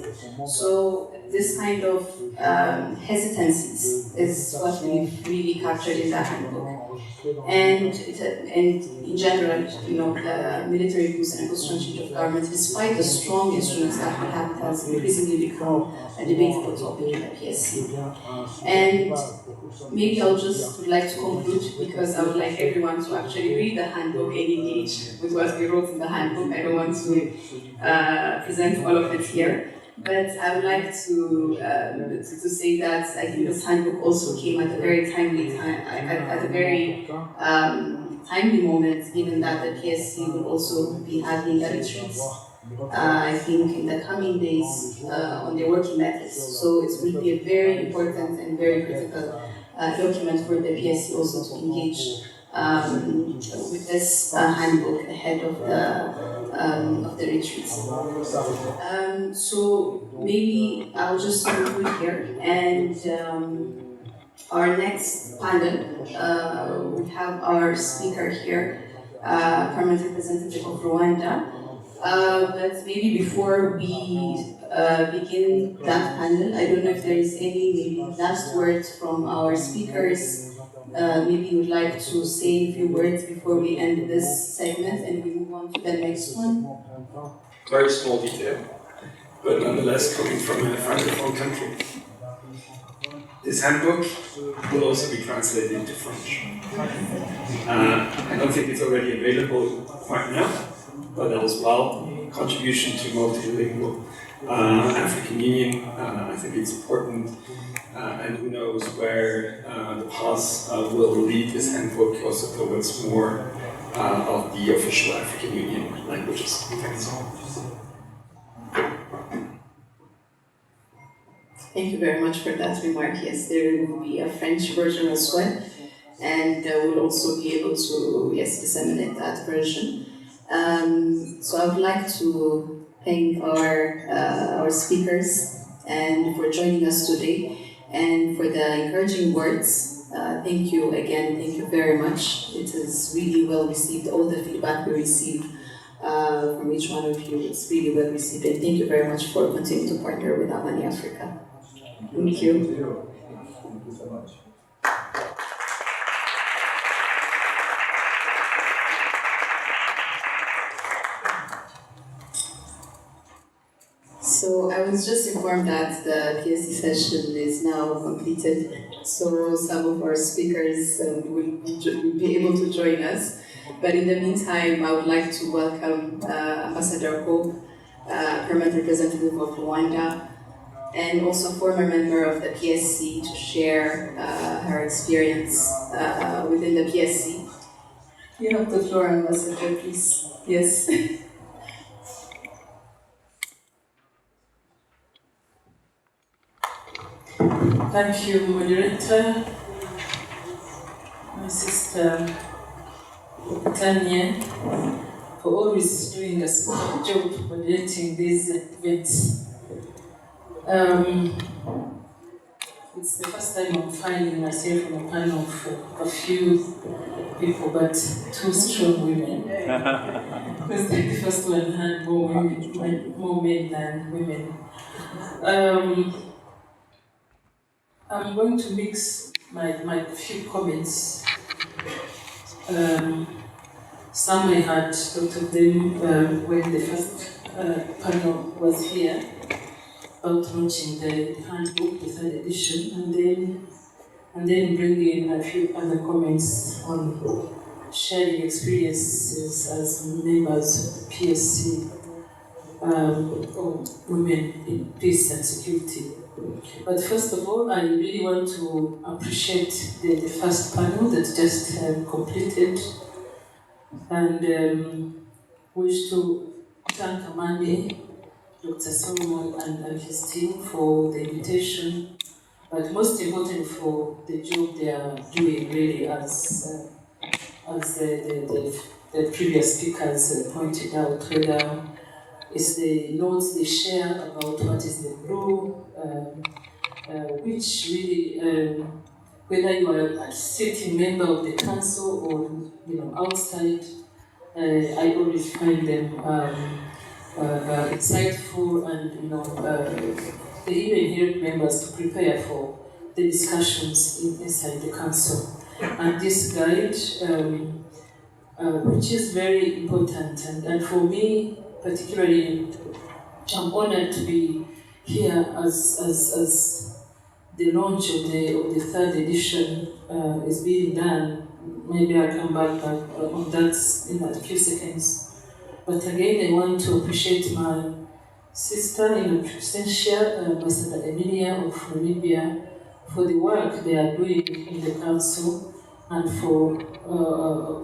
S1: So this kind of hesitancies is what we've really captured in the handbook. And in general, the military coups and unquestioned change of government, despite the strong instruments that we have, it has increasingly become a debatable topic in the PSC. And maybe I'll just would like to conclude, because I would like everyone to actually read the handbook and engage with what we wrote in the handbook. I don't want to present all of it here. But I would like to say that I think this handbook also came at a very timely time, at a very timely moment, given that the PSC will also be having a retreat, I think, in the coming days on their working methods. So it will be a very important and very critical document for the PSC also to engage with this handbook ahead of the retreats. So maybe I'll just conclude here, and our next panel, we have our speaker here, permanent representative of Rwanda. But maybe before we begin that panel, I don't know if there is any maybe last words from our speakers. Maybe you would like to say a few words before we end this segment and we move on to the next one.
S4: Very small detail, but nonetheless coming from a francophone country. This handbook will also be translated into French. I don't think it's already available quite now, but that as well, contribution to multilingual African Union, I think it's important. And who knows where the path will lead this handbook also towards more of the official African Union languages. Thanks.
S1: Thank you very much for that remark. Yes, there will be a French version as well, and we'll also be able to disseminate that version. So I would like to thank our speakers and for joining us today. And for the encouraging words, thank you again, thank you very much. It is really well received, all the feedback we received from each one of you, it's really well received. And thank you very much for continuing to partner with Amani Africa. Thank you.
S3: Thank you so much.
S1: So I was just informed that the PSC session is now completed. So some of our speakers will be able to join us. But in the meantime, I would like to welcome Ambassador Hope, permanent representative of Rwanda, and also a former member of the PSC to share her experience within the PSC. You have the floor, Ambassador, please. Yes.
S5: Thank you, moderator, my sister Tanya, for always doing a super job moderating these events. It's the first time I'm finding myself on a panel of a few people, but two strong women. Because the first one had more men than women. I'm going to mix my few comments. Some I had thought of them when the first panel was here about launching the handbook, the third edition, and then bring in a few other comments on sharing experiences as members of the PSC, or women in peace and security. But first of all, I really want to appreciate the first panel that just completed, and wish to thank Amani, Dr. Solomon and his team for the invitation, but most important for the job they are doing really as the previous speakers pointed out, whether it's the notes they share about what is the brew, which really, whether you are a sitting member of the council or outside, I always find them insightful, and they even help members to prepare for the discussions inside the council. And this guide, which is very important, and for me particularly, I'm honored to be here as the launch of the third edition is being done. Maybe I'll come back on that in a few seconds. But again, I want to appreciate my sister in absentia, Ambassador Emilia of Namibia, for the work they are doing in the council and for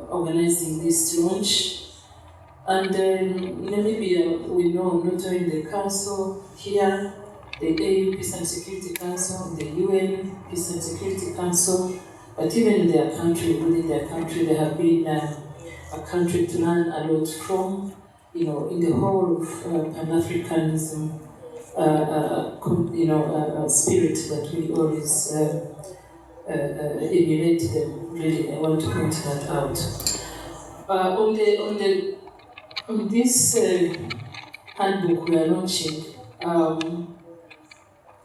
S5: organizing this launch. And in Namibia, we know not only in the council here, the AU Peace and Security Council, the UN Peace and Security Council, but even in their country, within their country, they have been a country to learn a lot from, in the whole of Pan-Africanism, spirit that we always emulate them. Really, I want to point that out. On this handbook we are launching,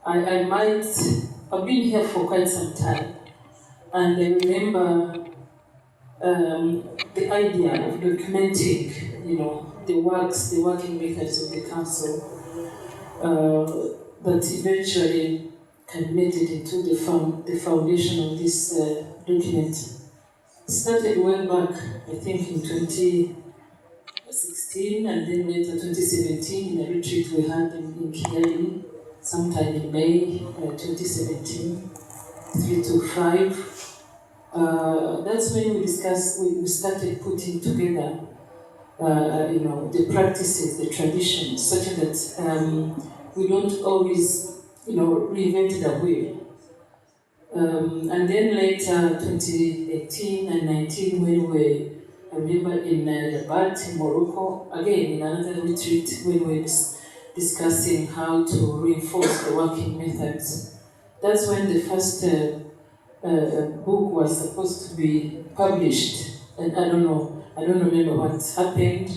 S5: I've been here for quite some time, and I remember the idea of documenting, the working methods of the council that eventually culminated into the foundation of this document. Started way back, I think in 2016, and then later 2017 in a retreat we had in Kigali, sometime in May 2017, 3 to 5. That's when we started putting together, the practices, the traditions, such that we don't always, reinvent the wheel. And then later, 2018 and 19, when I remember in Rabat, in Morocco, again in another retreat, when we were discussing how to reinforce the working methods. That's when the first book was supposed to be published, and I don't remember what happened.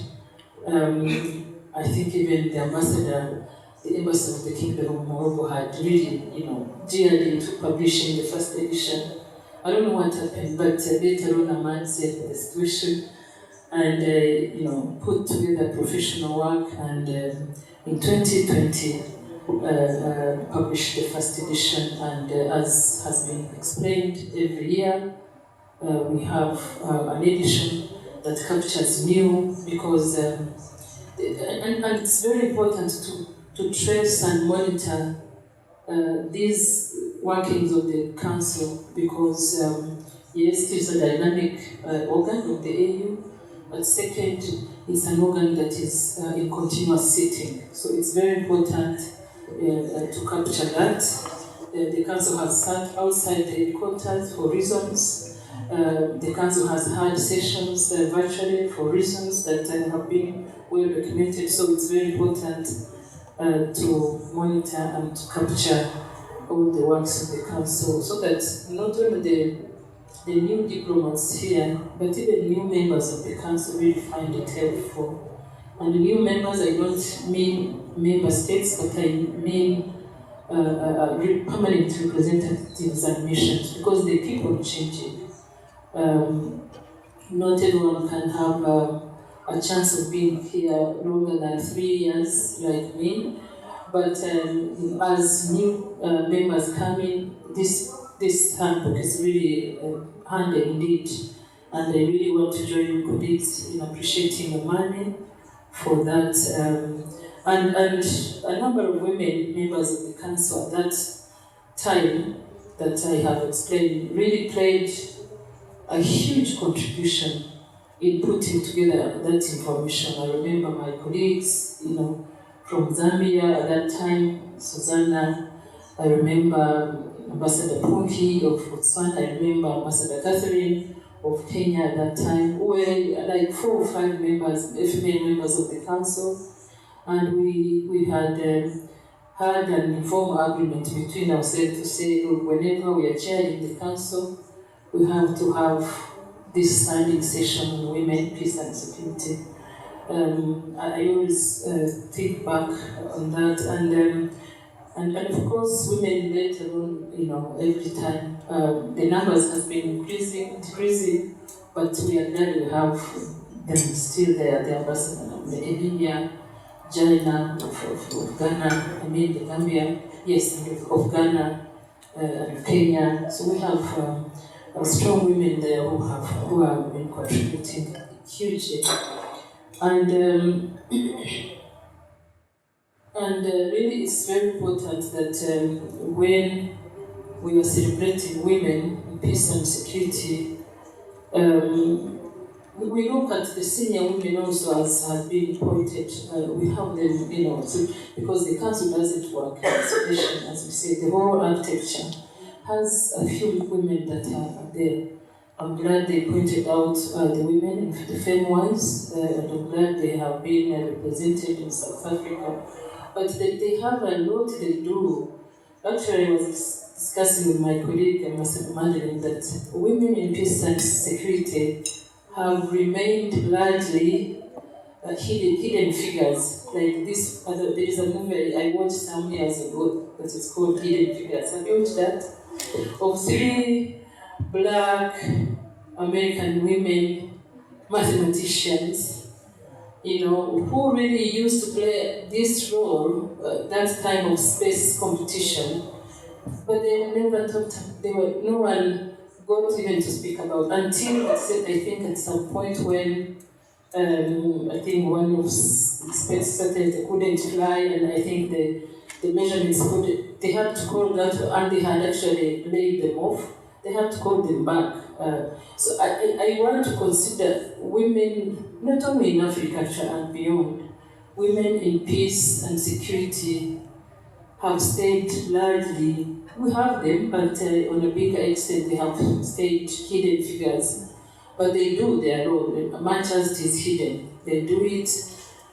S5: I think even the embassy of the Kingdom of Morocco had really, geared into publishing the first edition. I don't know what happened, but later on Amani said the situation and, put together professional work, and in 2020 published the first edition, and as has been explained, every year we have an edition. that captures new, because and it's very important to trace and monitor these workings of the council, because yes, it is a dynamic organ of the AU, but second, it's an organ that is in continuous sitting. So it's very important to capture that. The council has sat outside the headquarters for reasons. The council has had sessions virtually for reasons that have been well documented. So it's very important to monitor and to capture all the works of the council, so that not only the new diplomats here, but even new members of the council really find it helpful. And the new members, I don't mean member states, but I mean permanent representatives and missions, because they keep on changing. Not everyone can have a chance of being here longer than 3 years, like me. But as new members come in, this handbook is really handy indeed, and I really want to join colleagues in appreciating Amani for that. And a number of women members of the council at that time that I have explained really played a huge contribution in putting together that information. I remember my colleagues, from Zambia at that time, Susanna. I remember Ambassador Punki of Botswana. I remember Ambassador Catherine of Kenya at that time. We were like 4 or 5 members, female members of the council, and we had had an informal agreement between ourselves to say, look, whenever we are chairing the council, we have to have this standing session on women, peace and security. I always think back on that, and of course, women later on, every time the numbers have been decreasing, but we are glad we have them still there. The ambassador, the Emilia, Jaina of Ghana, the Gambia, yes, of Ghana and Kenya. So we have strong women there who have been contributing hugely. And really, it's very important that when we are celebrating women in peace and security, we look at the senior women also, as has been pointed. We have them, because the council doesn't work in isolation, as we say. The whole architecture has a few women that are there. I'm glad they pointed out the women, the FEMWISE, and I'm glad they have been represented in South Africa. But they have a lot they do. Actually, I was discussing with my colleague, Ambassador Madeline, that women in peace and security have remained largely hidden figures. Like this, there is a movie I watched some years ago that is called Hidden Figures. Have you watched that? Of 3 Black American women mathematicians, who really used to play this role, that time of space competition, but they were never talked. No one got even to speak about until I think at some point when I think one of space satellites couldn't fly, and I think the measurements they had to call that, and they had actually laid them off. They had to call them back. So I want to consider women, not only in Africa and beyond, women in peace and security have stayed largely, we have them, but on a bigger extent they have stayed hidden figures. But they do their role, much as it is hidden. They do it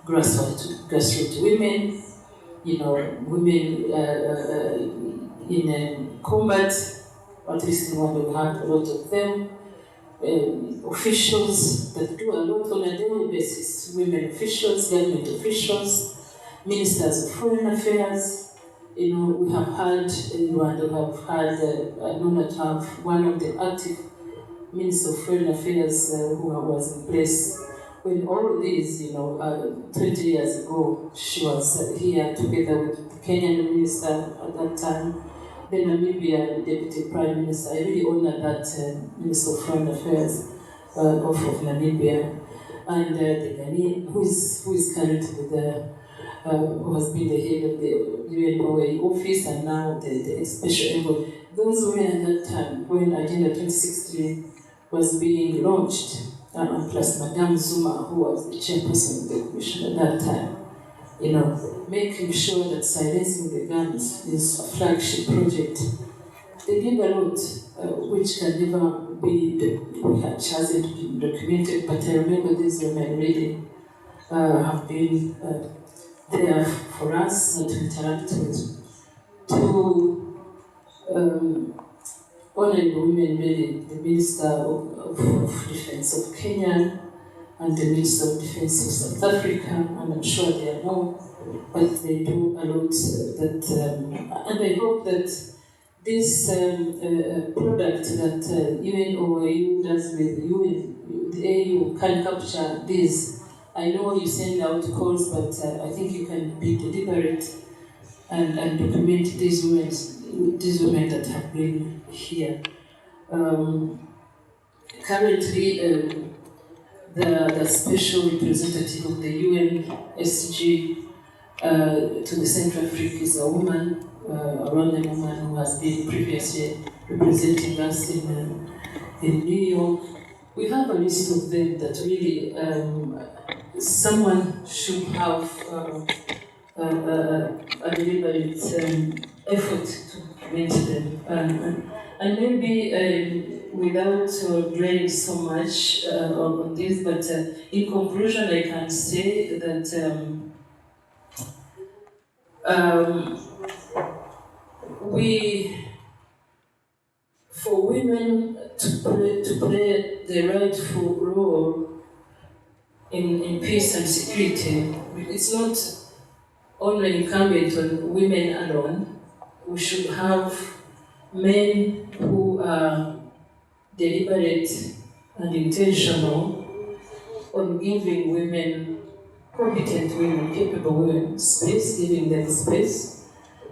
S5: grassroots women, women in combat, at least in one we have a lot of them. Officials that do a lot on a daily basis, women officials, government officials, ministers of foreign affairs. We have had, Rwanda, we have had, I know that have one of the active ministers of foreign affairs who was in place when all of these, 20 years ago, she was here together with the Kenyan minister at that time. The Namibia Deputy Prime Minister, I really honor that Minister of Foreign Affairs of Namibia. and the Ghanaian, who is currently who has been the head of the UNOA office and now the special envoy. Those were at that time when Agenda 2016 was being launched, plus Madame Zuma, who was the chairperson of the commission at that time. Making sure that silencing the guns is a flagship project. They did a lot, which can never be, hasn't been documented, but I remember these women really have been there for us and to interact with. To honor the women, really, the Minister of Defense of Kenya and the Minister of Defense of South Africa, and I'm sure they are more, but they do a lot and I hope that this product that UNOAU does with the AU can capture this. I know you send out calls, but I think you can be deliberate and document these women that have been here. Currently, the special representative of the UNSG to the Central Africa is a woman, a Rwandan woman who has been previously representing us in New York. We have a list of them that really someone should have a deliberate effort to implement them. And maybe without dwelling so much on this, but in conclusion, I can say that for women to play the rightful role in peace and security, it's not only incumbent on women alone. We should have men who are deliberate and intentional on giving women, competent women, capable women, space, giving them space.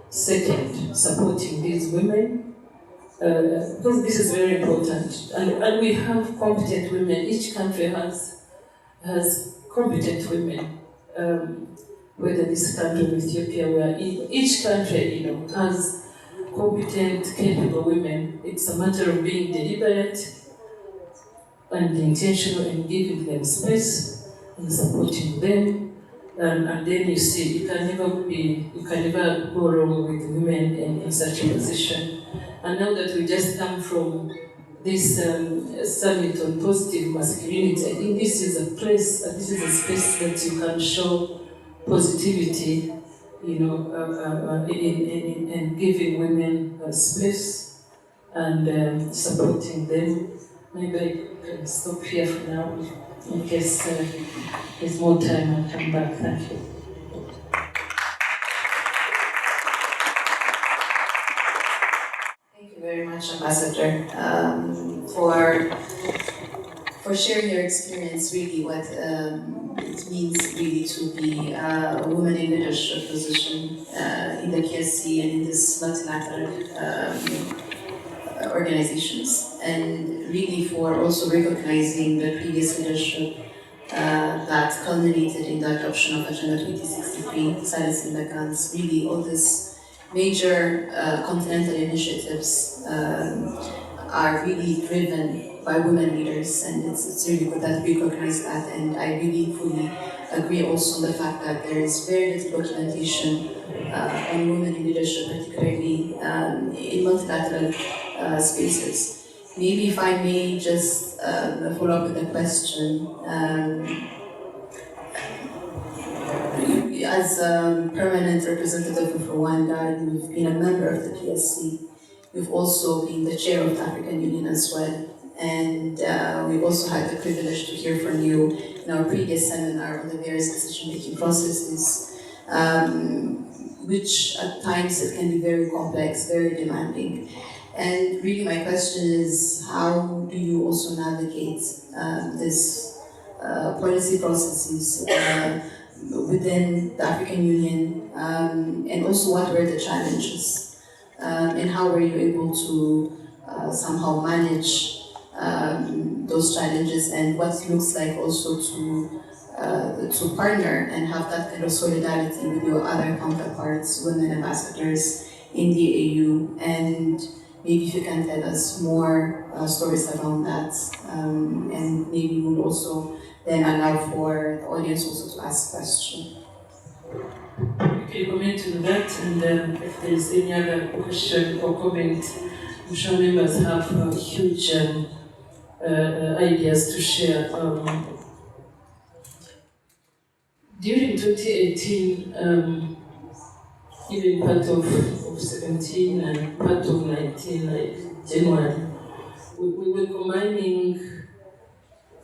S5: Second, supporting these women, because this is very important. And we have competent women. Each country has competent women. Whether this country or Ethiopia, where each country, has competent, capable women. It's a matter of being deliberate and intentional and giving them space and supporting them. And then you see, you can never go wrong with women in such a position. And now that we just come from this summit on positive masculinity, I think this is a place, this is a space that you can show positivity, in giving women space and supporting them. Maybe I can stop here for now in case there's more time and come back. Thank you.
S1: Thank you very much, Ambassador, for sharing your experience, really, what it means really to be a woman in leadership position in the PSC and in this multilateral organizations, and really for also recognizing the previous leadership that culminated in the adoption of Agenda 2063, silencing the guns. Really, all these major continental initiatives are really driven by women leaders, and it's really good that we recognize that. And I really fully agree also on the fact that there is very little documentation on women in leadership, particularly in multilateral spaces. Maybe if I may just follow up with a question. As a permanent representative of Rwanda, you've been a member of the PSC. You've also been the chair of the African Union as well. And we've also had the privilege to hear from you in our previous seminar on the various decision-making processes, which at times it can be very complex, very demanding. And really my question is, how do you also navigate this policy processes within the African Union, and also what were the challenges, and how were you able to somehow manage those challenges and what it looks like also to partner and have that kind of solidarity with your other counterparts, women ambassadors in the AU, and maybe if you can tell us more stories around that, and maybe we'll also then allow for the audience also to ask questions.
S5: Okay, comment on that, and if there's any other question or comment, I'm sure members have huge ideas to share. During 2018, even part of 17 and part of 19, like January, we were combining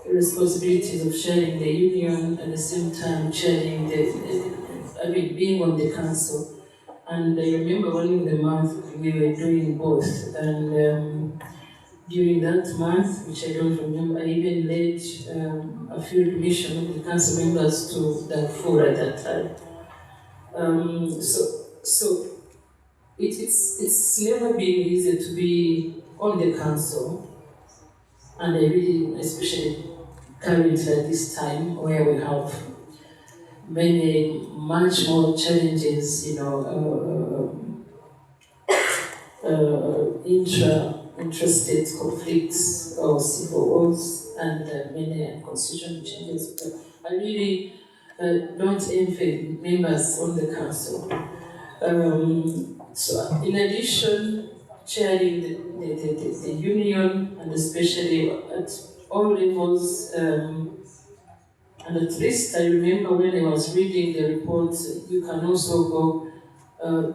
S5: responsibilities of chairing the union at the same time chairing being on the council. And I remember one of the months we were doing both. And during that month, which I don't remember, I even led a field mission of the council members to Darfur at that time. So it's never been easy to be on the council, and I really, especially currently at this time where we have much more challenges, intrastate conflicts or civil wars and many constitutional changes. But I really don't envy members on the council. So in addition, chairing the union, and especially at all levels, and at least I remember when I was reading the report, you can also go,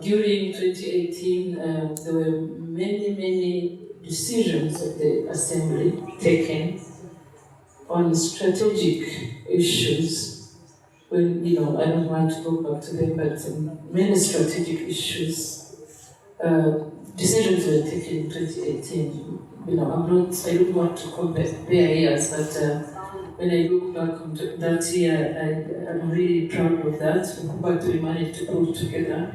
S5: during 2018, there were many decisions of the Assembly taken on strategic issues. When, I don't want to go back to them, but many strategic issues, decisions were taken in 2018. I don't want to compare years, but when I look back on that year, I'm really proud of that, what we managed to pull together.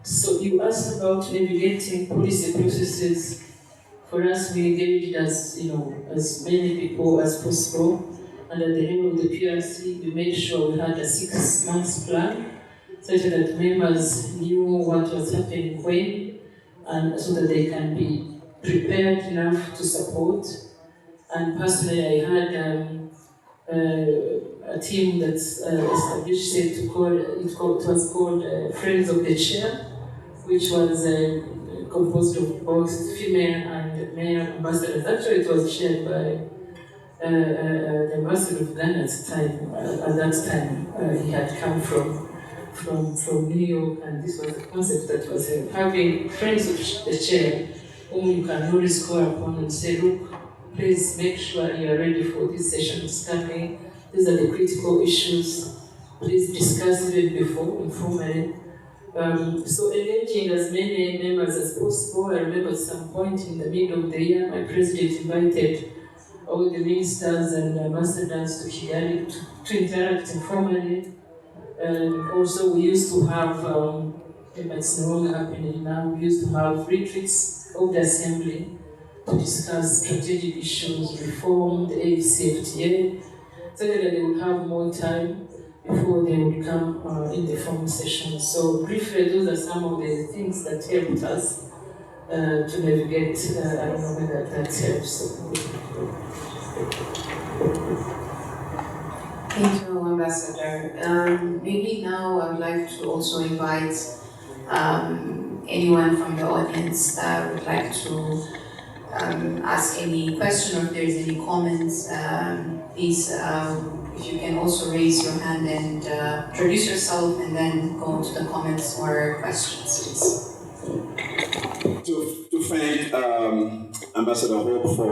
S5: So you asked about navigating policy processes. For us, we engaged as many people as possible. And at the level of the PRC, we made sure we had a 6-month plan, such that members knew what was happening when, and so that they can be prepared enough to support. And personally, I had a team that's established, it was called Friends of the Chair, which was composed of both female and male ambassadors. Actually, it was chaired by the ambassador of Ghana at that time. He had come from New York, and this was a concept that was having friends of the chair whom you can always call upon and say, look, please make sure you are ready for this session is coming. These are the critical issues. Please discuss even before, informally. So engaging as many members as possible. I remember at some point in the middle of the year, my president invited all the ministers and ambassadors to Kigali to interact informally. And also we used to have, it's no longer happening now, we used to have retreats of the Assembly to discuss strategic issues, reform, the AUPSC, so that they would have more time before they would come in the formal session. So briefly, those are some of the things that helped us to navigate. I don't know whether that helps.
S1: Thank you, Ambassador. Maybe now I would like to also invite anyone from the audience that would like to ask any question, or if there is any comments, please, if you can also raise your hand and introduce yourself, and then go to the comments or questions, please.
S6: To thank Ambassador Hope for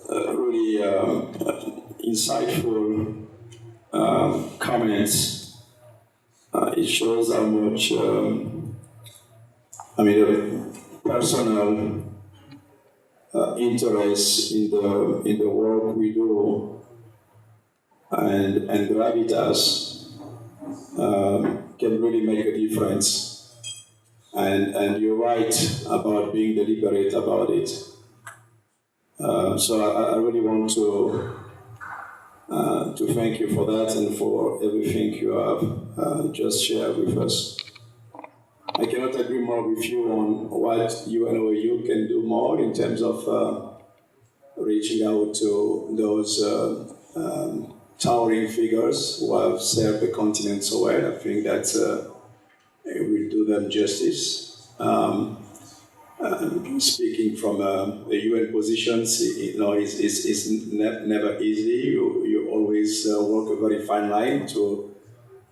S6: really insightful comments. It shows how much, personal interest in the work we do, and gravitas can really make a difference. And you're right about being deliberate about it. So I really want to thank you for that and for everything you have just shared with us. I cannot agree more with you on what you and OAU can do more in terms of reaching out to those towering figures who have served the continent so well. I think that it will do them justice. Speaking from the UN positions, it's never easy. You always walk a very fine line to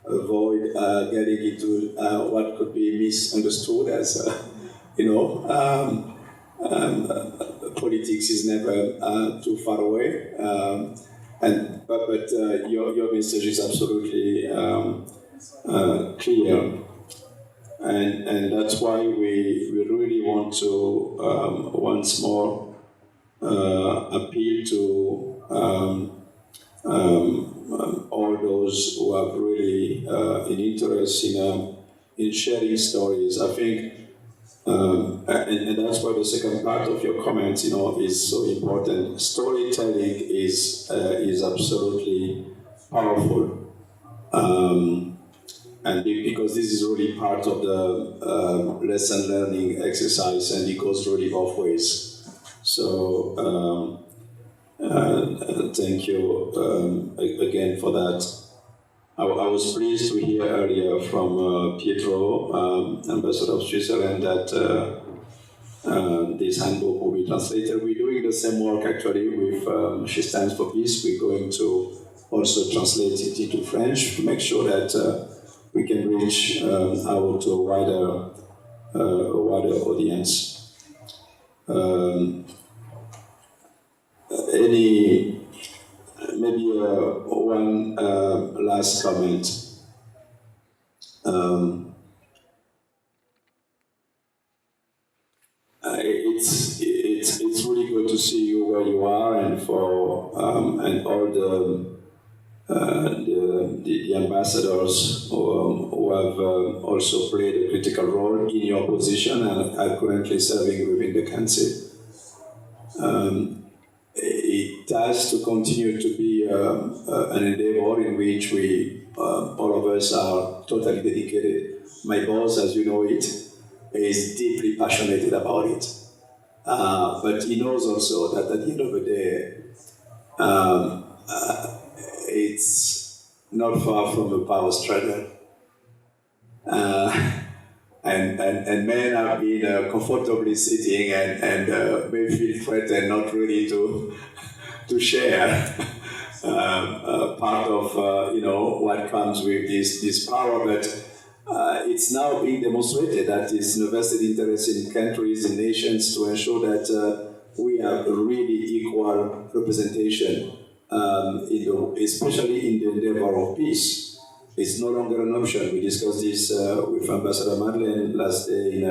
S6: avoid getting into what could be misunderstood as, politics is never too far away. But your message is absolutely clear. And that's why we really want to once more appeal to all those who have really an interest in sharing stories. I think, and that's why the second part of your comment, is so important. Storytelling is absolutely powerful. And because this is really part of the lesson learning exercise, and it goes really both ways. So thank you again for that. I was pleased to hear earlier from Pietro, Ambassador of Switzerland, that this handbook will be translated. We're doing the same work actually with She Stands for Peace. We're going to also translate it into French to make sure that we can reach out to a wider audience. Maybe one last comment. It's really good to see you where you are, and for and all the ambassadors who have also played a critical role in your position and are currently serving within the council. It has to continue to be an endeavor in which we, all of us, are totally dedicated. My boss, as you know it, is deeply passionate about it. But he knows also that at the end of the day, it's not far from a power struggle. And men have been comfortably sitting and may feel threatened, not really to share part of what comes with this power. But it's now being demonstrated that it's in a vested interest in countries and nations to ensure that we have a really equal representation, especially in the endeavor of peace. It's no longer an option. We discussed this with Ambassador Madeleine last day in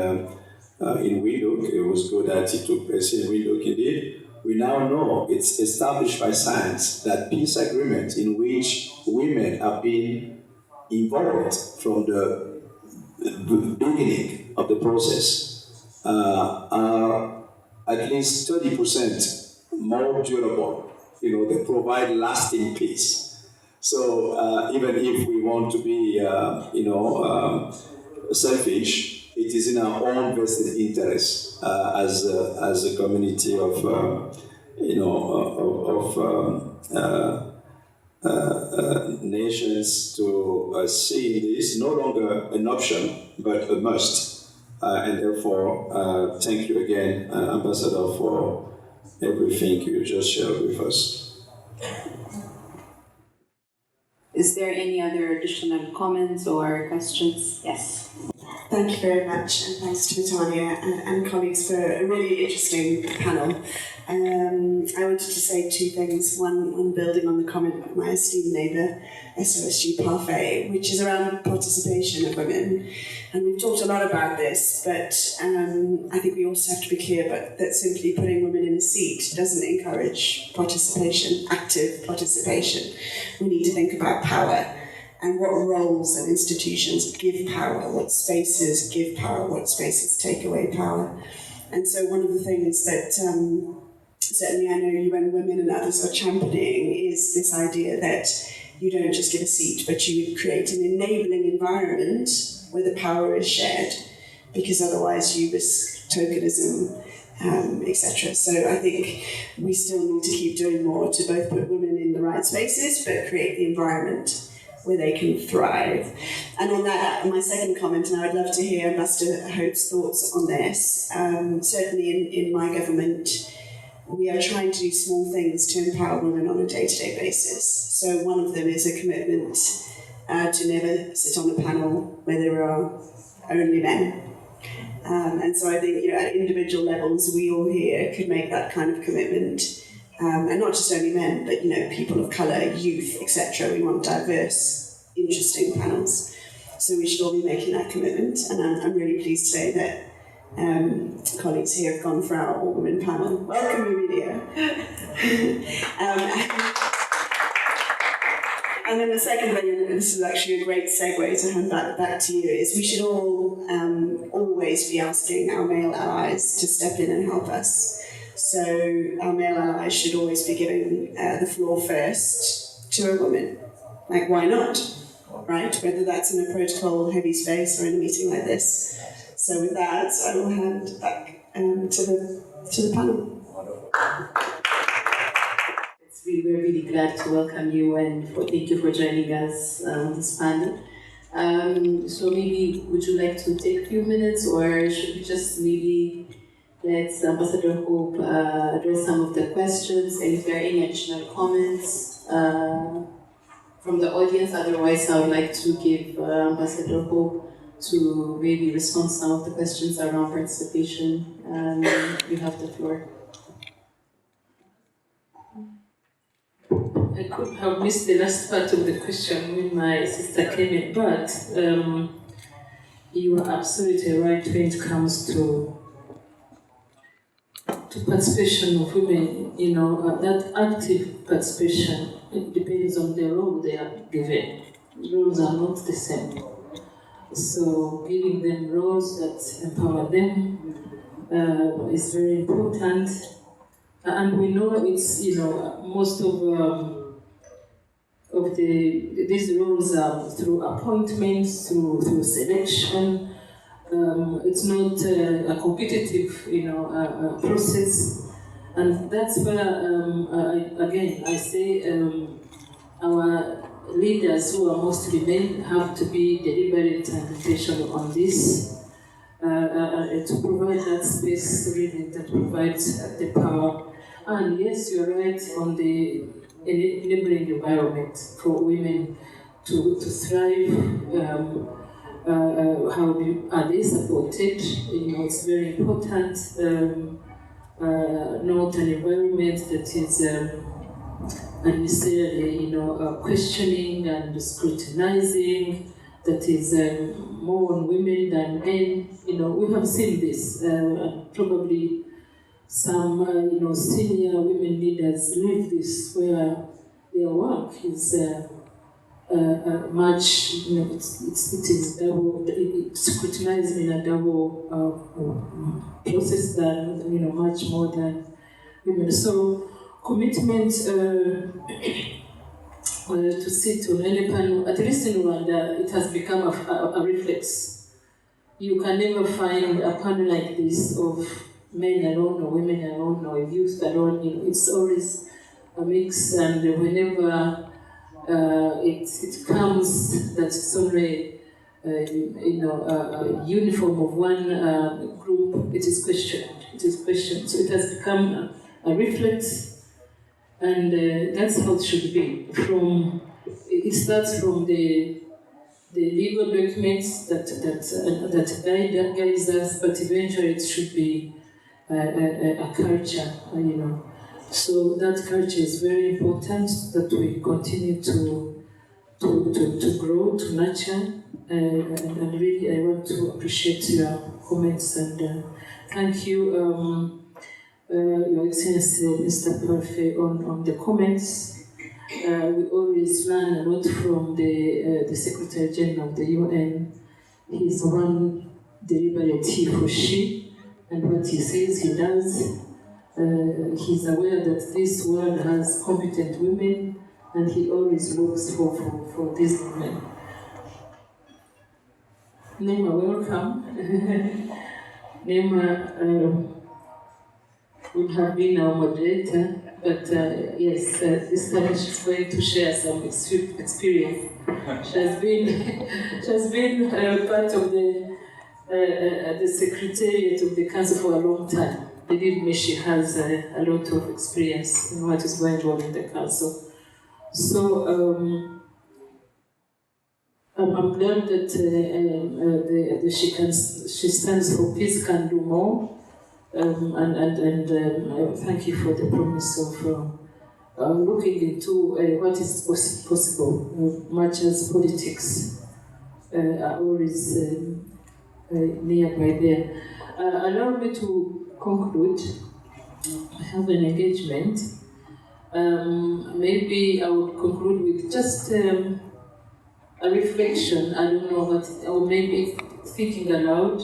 S6: Windhoek. It was good that it took place in Windhoek indeed. We now know it's established by science that peace agreements in which women have been involved from the beginning of the process are at least 30% more durable. They provide lasting peace. So even if we want to be, selfish, it is in our own vested interest as a community of, nations to see this no longer an option but a must. And therefore, thank you again, Ambassador, for everything you just shared with us.
S7: Is there any other additional comments or questions? Yes.
S8: Thank you very much, and thanks to Tanya and colleagues for a really interesting panel. I wanted to say two things. One building on the comment of my esteemed neighbour, SOSG Parfait, which is around participation of women. And we've talked a lot about this, but I think we also have to be clear that simply putting women in a seat doesn't encourage participation, active participation. We need to think about power and what roles and institutions give power, what spaces give power, what spaces take away power. And so one of the things that certainly I know UN Women and others are championing, is this idea that you don't just give a seat, but you would create an enabling environment where the power is shared, because otherwise you risk tokenism, etc. So I think we still need to keep doing more to both put women in the right spaces, but create the environment where they can thrive. And on that, my second comment, and I would love to hear Ambassador Hope's thoughts on this, certainly in my government, we are trying to do small things to empower women on a day-to-day basis. So one of them is a commitment to never sit on a panel where there are only men. And so I think, at individual levels, we all here could make that kind of commitment. And not just only men, but, people of colour, youth, etc. We want diverse, interesting panels. So we should all be making that commitment. And I'm really pleased today that colleagues here have gone for our all-women panel. Welcome, Emilia. And then the second thing, and this is actually a great segue to hand back to you, is we should all always be asking our male allies to step in and help us. So our male allies should always be giving the floor first to a woman. Like, why not? Right? Whether that's in a protocol-heavy space or in a meeting like this. So with that, I will hand back to the panel.
S1: We're really glad to welcome you, and thank you for joining us on this panel. So maybe would you like to take a few minutes, or should we just maybe let Ambassador Hope address some of the questions, and if there are any additional comments from the audience? Otherwise, I would like to give Ambassador Hope to maybe respond to some of the questions around participation. You have the floor.
S5: I could have missed the last part of the question when my sister came in, but you are absolutely right when it comes to participation of women. That active participation, it depends on the role they are given. Roles are not the same. So giving them roles that empower them is very important. And we know it's, most of these roles are through appointments, through selection. It's not a competitive, process. And that's where, I say our leaders who are mostly men have to be deliberate and intentional on this, to provide that space really that provides the power. And yes, you're right on the enabling environment for women to thrive. Are they supported? It's very important. Not an environment that is unnecessarily, questioning and scrutinizing, that is more on women than men. We have seen this, and probably some, senior women leaders live this, where their work is much, it is double, it's scrutinized in a double process than, much more than women. So commitment to sit on any panel, at least in Rwanda, it has become a reflex. You can never find a panel like this of men alone or women alone or youth alone. It's always a mix, and whenever it comes that it's only a uniform of one group, it is questioned. So it has become a reflex, and that's how it should be. It starts from the legal documents that guides us, but eventually it should be a culture, So that culture is very important, that we continue to grow, to nurture, and really I want to appreciate your comments, and thank you, Your Excellency, Mr. Parfait, on the comments. We always learn a lot from the Secretary General of the UN. He's one deliberate he for she, and what he says he does. He's aware that this world has competent women, and he always looks for these women. Nema, welcome. Nema would have been our moderator, but yes, this time she's going to share some experience. She has been part of the secretariat of the council for a long time. Believe me, she has a lot of experience in what is going on in the council. So I'm glad that she stands for peace can do more. Thank you for the promise of looking into what is possible, much as politics are always nearby there. Allow me to conclude. I have an engagement. Maybe I would conclude with just a reflection. I don't know what, or maybe thinking aloud.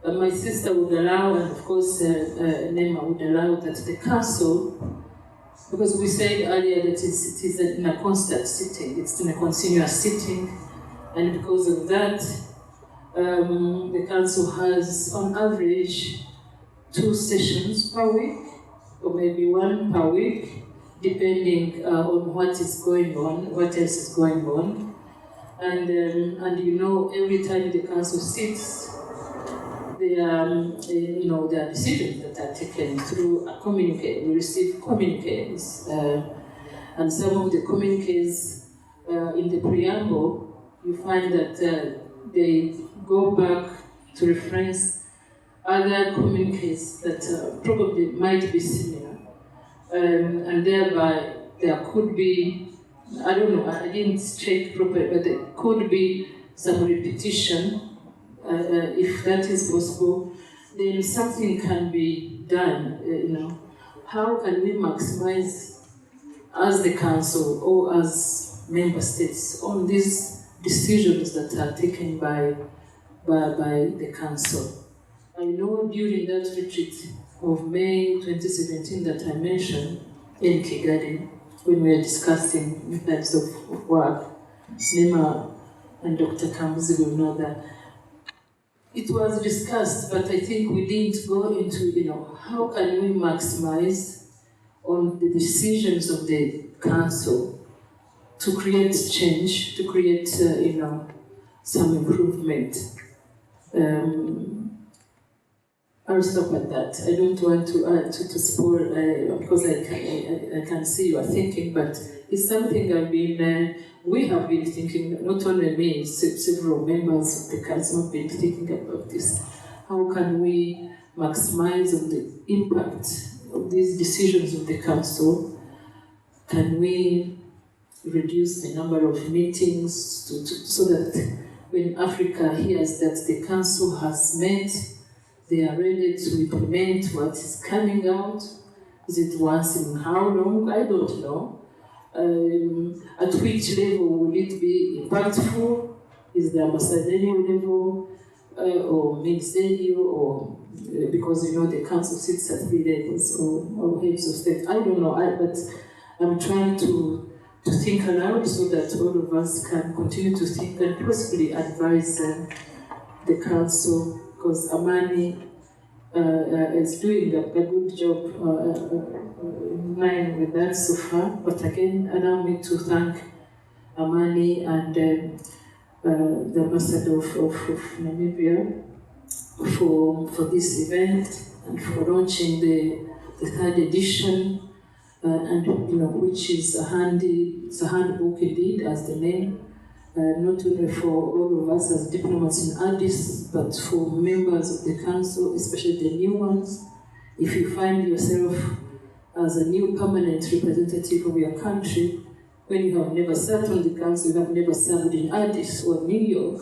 S5: My sister would allow, and of course Nema would allow, that the council, because we said earlier that it is in a constant sitting, it's in a continuous sitting, and because of that, the council has on average 2 sessions per week, or maybe 1 per week, depending on what is going on, what else is going on. And you know, every time the council sits, there are decisions that are taken through a communique. We receive communiques, and some of the communiques in the preamble, you find that they go back to reference other communiques that probably might be similar, and thereby there could be, I don't know, I didn't check properly, but there could be some repetition. If that is possible, then something can be done. How can we maximize, as the council or as member states, on these decisions that are taken by the council? I know during that retreat of May 2017 that I mentioned in Kigali, when we were discussing methods of work, Nema and Dr. Kambuzi will know that it was discussed, but I think we didn't go into, how can we maximize on the decisions of the council to create change, to create, some improvement. I'll stop at that. I don't want to spoil, because I can see you are thinking, but it's something we have been thinking, not only me, several members of the council have been thinking about this. How can we maximize on the impact of these decisions of the council? Can we reduce the number of meetings so that when Africa hears that the council has met, they are ready to implement what is coming out? Is it once in how long? I don't know. At which level will it be impactful? Is the ambassadorial level or ministerial, or because the council sits at 3 levels or heads of state? I don't know, but I'm trying to think aloud so that all of us can continue to think and possibly advise the council, because Amani is doing a good job in line with that so far. But again, allow me to thank Amani and the ambassador of Namibia for this event and for launching the 3rd edition, and which is a handbook indeed, as the name. Not only for all of us as diplomats in Addis, but for members of the council, especially the new ones. If you find yourself as a new permanent representative of your country, when you have never sat on the council, you have never served in Addis or New York,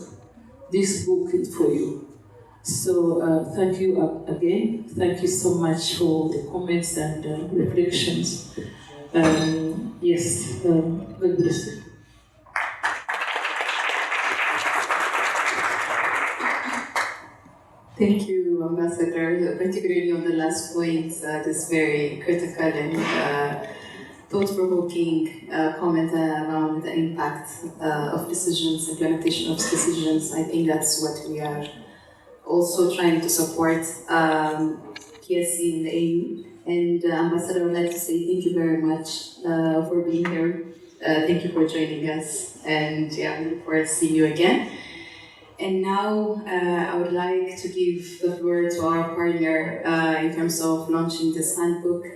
S5: this book is for you. So thank you again. Thank you so much for the comments and reflections. Yes, God bless you.
S1: Thank you, Ambassador, particularly on the last point, this very critical and thought-provoking comment around the impact of decisions, implementation of decisions. I think that's what we are also trying to support PSC in the AU. And Ambassador, I would like to say thank you very much for being here. Thank you for joining us. And yeah, we look forward to seeing you again. And now I would like to give the floor to our partner in terms of launching this handbook,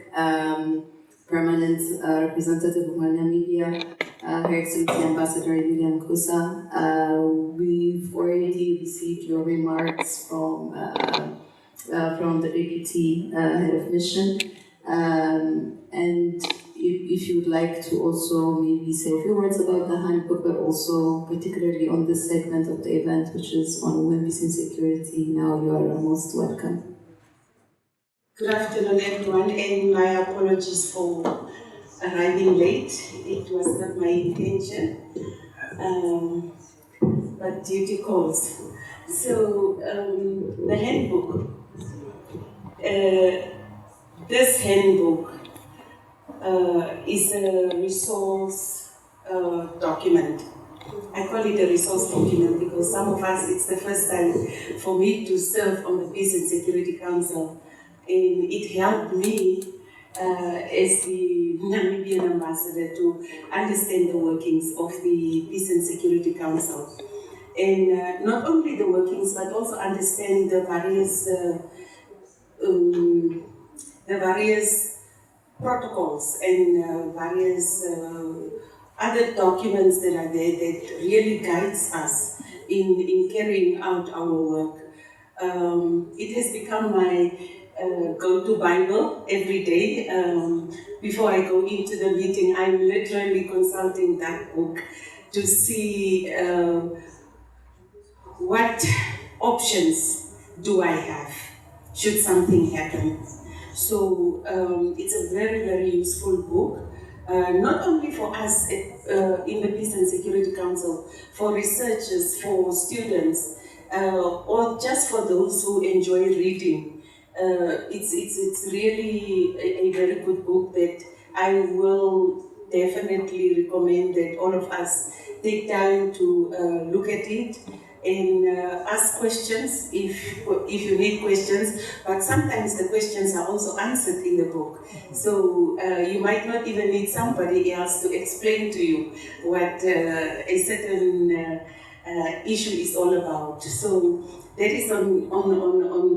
S1: permanent representative of Namibia, Her Excellency Ambassador William Kusa. We've already received your remarks from the Deputy Head of Mission. And if you would like to also maybe say a few words about the handbook, but also particularly on this segment of the event, which is on women, peace and security, now you are most welcome.
S9: Good afternoon, everyone, and my apologies for arriving late. It was not my intention, but duty calls. So, the handbook. This handbook is a resource document. I call it a resource document because some of us, it's the first time for me to serve on the Peace and Security Council. And it helped me as the Namibian ambassador to understand the workings of the Peace and Security Council. And not only the workings, but also understand the various protocols and various other documents that are there that really guides us in carrying out our work. It has become my go-to Bible every day. Before I go into the meeting, I'm literally consulting that book to see what options do I have should something happen. So it's a very, very useful book, not only for us in the Peace and Security Council, for researchers, for students, or just for those who enjoy reading. It's really a very good book that I will definitely recommend that all of us take time to look at it and ask questions if you need questions, but sometimes the questions are also answered in the book. So you might not even need somebody else to explain to you what a certain issue is all about. So that is on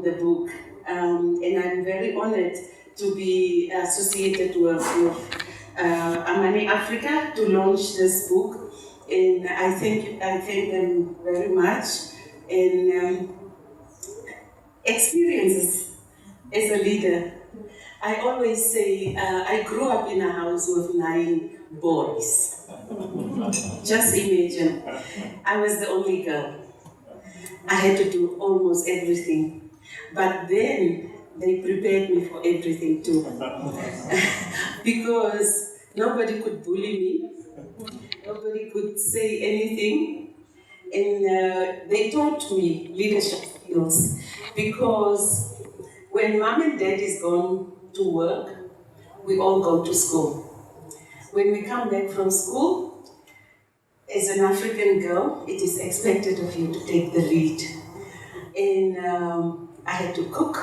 S9: the book. And I'm very honored to be associated with Amani Africa to launch this book, and I thank them very much. And experiences as a leader, I always say I grew up in a house with 9 boys. Just imagine, I was the only girl. I had to do almost everything. But then they prepared me for everything too. Because nobody could bully me, nobody could say anything, and they taught me leadership skills. Because when mom and dad is gone to work, we all go to school. When we come back from school, as an African girl, it is expected of you to take the lead. And I had to cook,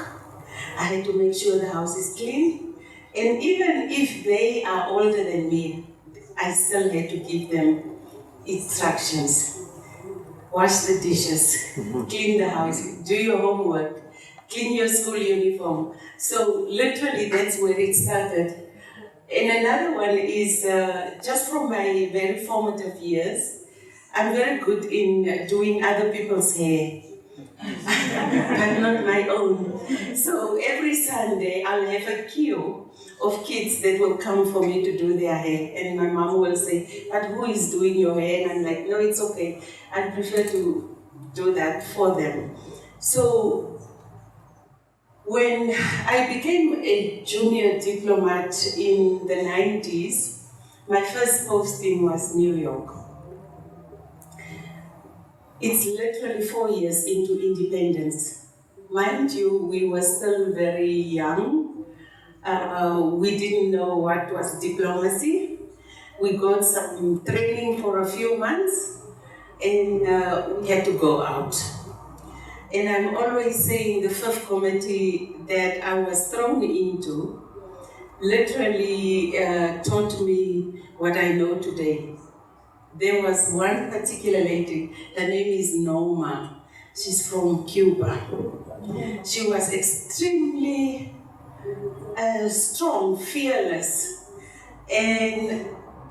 S9: I had to make sure the house is clean, and even if they are older than me, I still had to give them instructions. Wash the dishes, clean the house, do your homework, clean your school uniform. So literally that's where it started. And another one is just from my very formative years, I'm very good in doing other people's hair. But not my own. So every Sunday I'll have a queue of kids that will come for me to do their hair. And my mom will say, but who is doing your hair? And I'm like, no, it's okay. I prefer to do that for them. So when I became a junior diplomat in the 90s, my first posting was New York. It's literally 4 years into independence. mind you, we were still very young. We didn't know what was diplomacy. We got some training for a few months, and we had to go out. And I'm always saying the fifth committee that I was thrown into literally taught me what I know today. There was one particular lady, her name is Norma. She's from Cuba. She was extremely strong, fearless. And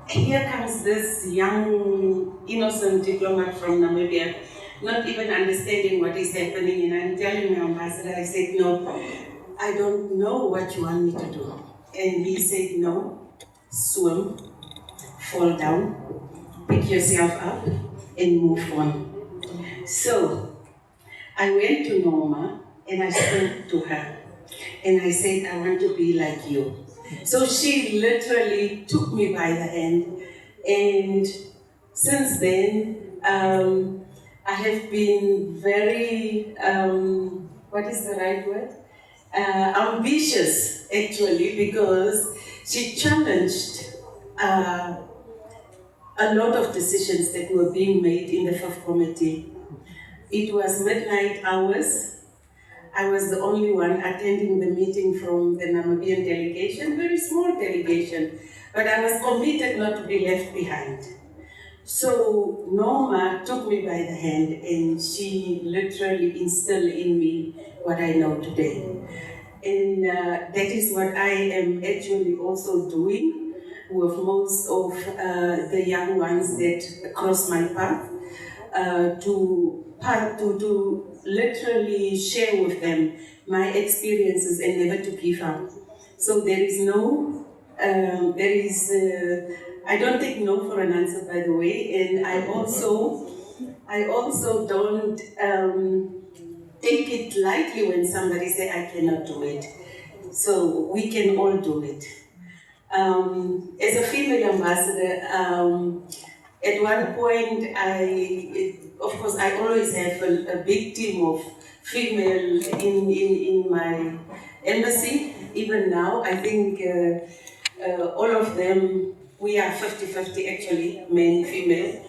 S9: here comes this young, innocent diplomat from Namibia, not even understanding what is happening. And I'm telling my ambassador, I said, no, I don't know what you want me to do. And he said, no, swim, fall down, pick yourself up, and move on. So I went to Norma and I spoke to her. And I said, I want to be like you. So she literally took me by the hand. And since then, I have been very, what is the right word? Ambitious, actually, because she challenged a lot of decisions that were being made in the fifth committee. It was midnight hours. I was the only one attending the meeting from the Namibian delegation, very small delegation, but I was committed not to be left behind. So Norma took me by the hand and she literally instilled in me what I know today. And that is what I am actually also doing with most of the young ones that cross my path, to literally share with them my experiences and never to give up. So there is no, I don't take no for an answer, by the way, and I also don't take it lightly when somebody says I cannot do it. So we can all do it. As a female ambassador, at one point of course, I always have a big team of female in my embassy. Even now, I think all of them, we are 50-50 actually, men, female.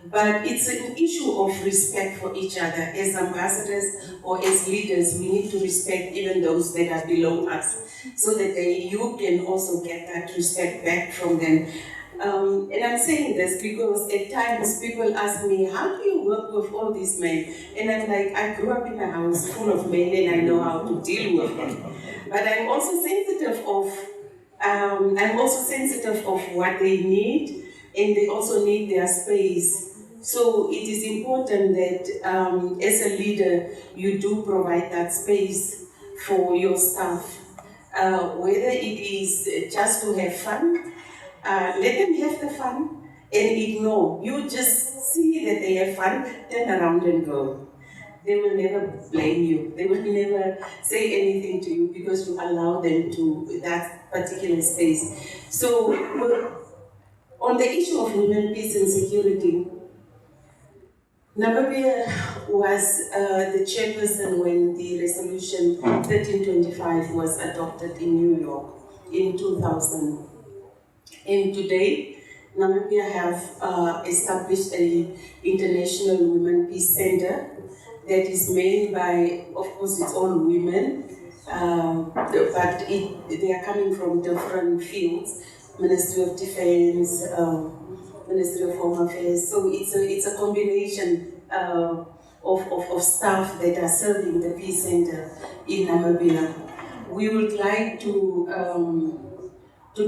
S9: But it's an issue of respect for each other. As ambassadors or as leaders, we need to respect even those that are below us, so that you can also get that respect back from them. And I'm saying this because at times people ask me, how do you work with all these men? And I'm like, I grew up in a house full of men and I know how to deal with them. But I'm also sensitive of what they need, and they also need their space. So it is important that as a leader, you do provide that space for your staff. Whether it is just to have fun, let them have the fun and ignore. You just see that they have fun, turn around and go. They will never blame you. They will never say anything to you because you allow them to that particular space. So on the issue of women, peace and security, Namibia was the chairperson when the resolution 1325 was adopted in New York in 2000. And today, Namibia have established an International Women Peace Center that is made by, of course, it's all women, but they are coming from different fields, Ministry of Defense, Ministry of Home Affairs. So it's a combination of staff that are serving the Peace Center in Namibia. We would like to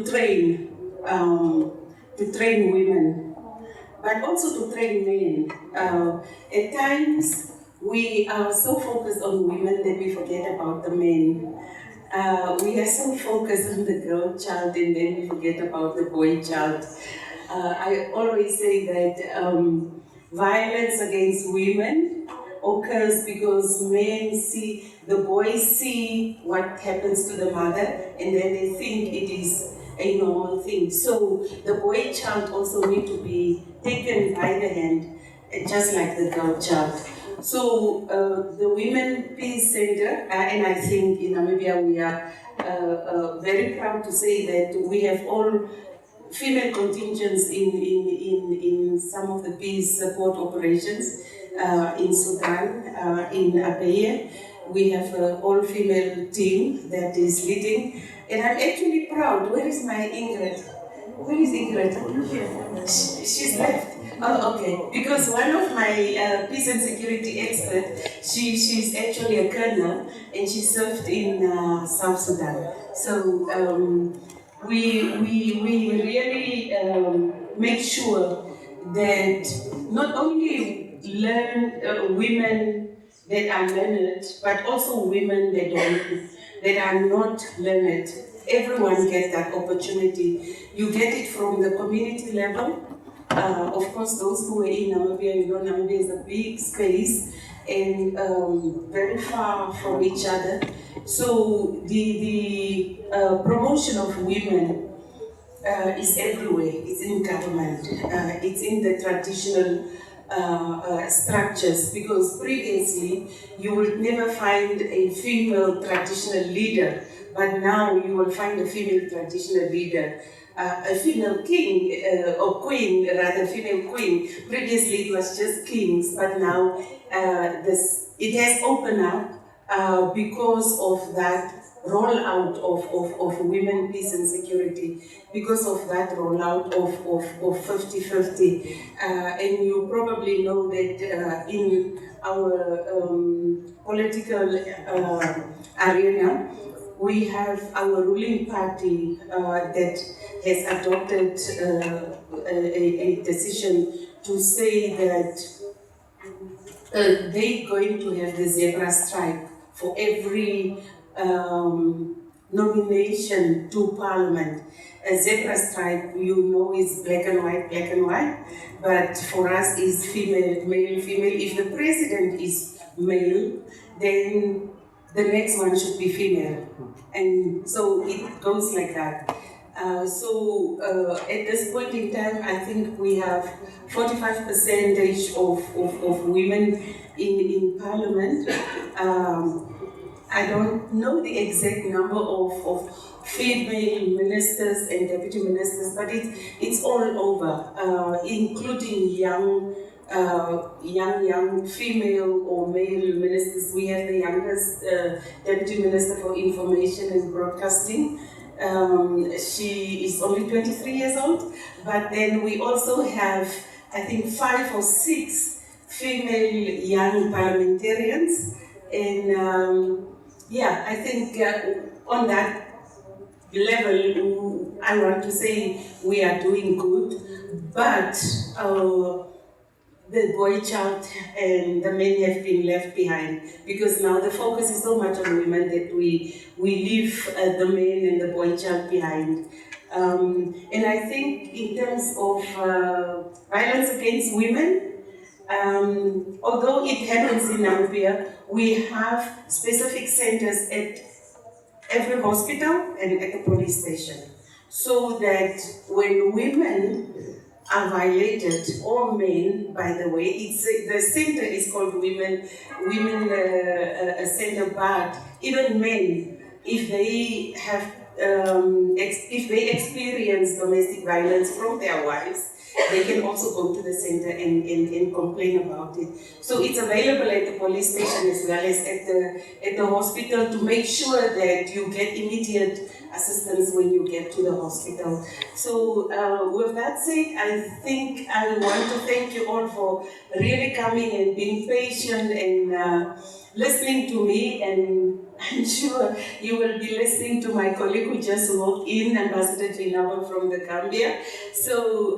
S9: train women, but also to train men. At times, we are so focused on women that we forget about the men. We are so focused on the girl child and then we forget about the boy child. I always say that violence against women occurs because the boys see what happens to the mother and then they think it is a normal thing. So the boy child also need to be taken by the hand, just like the girl child. So the Women Peace Center, and I think in Namibia we are very proud to say that we have all female contingents in some of the peace support operations in Sudan, in Abyei. We have an all-female team that is leading, and I'm actually proud. Where is my Ingrid? Where is Ingrid? She's left. Oh, okay. Because one of my peace and security experts, she's actually a colonel, and she served in South Sudan. So we really make sure that not only learn women that are learned, but also women that are not learned. Everyone gets that opportunity. You get it from the community level. Of course, those who are in Namibia, you know, Namibia is a big space and very far from each other. So the promotion of women is everywhere. It's in government. It's in the traditional structures, because previously you would never find a female traditional leader, but now you will find a female traditional leader. A female king, or queen, rather female queen. Previously it was just kings, but now it has opened up because of that rollout of women, peace and security, because of that rollout of 50-50. And you probably know that in our political arena, we have our ruling party that has adopted a decision to say that they're going to have the zebra stripe for every nomination to parliament. A zebra stripe, you know, is black and white, but for us is female, male, female. If the president is male, then the next one should be female. And so it goes like that. At this point in time, I think we have 45% of women in parliament. I don't know the exact number of female ministers and deputy ministers, but it's all over, including young female or male ministers. We have the youngest deputy minister for information and broadcasting. She is only 23 years old, but then we also have, I think, 5 or 6 female young parliamentarians. And I think on that level, I want to say we are doing good, but the boy child and the men have been left behind, because now the focus is so much on women that we leave the men and the boy child behind. And I think in terms of violence against women, although it happens in Namibia, we have specific centers at every hospital and at the police station, so that when women are violated, or men, by the way, the center is called Women Center, but even men, if they have if they experience domestic violence from their wives, they can also go to the center and complain about it. So it's available at the police station as well as at the hospital, to make sure that you get immediate assistance when you get to the hospital. So with that said, I think I want to thank you all for really coming and being patient and listening to me, and I'm sure you will be listening to my colleague who just walked in, Ambassador Jainaba from the Gambia. So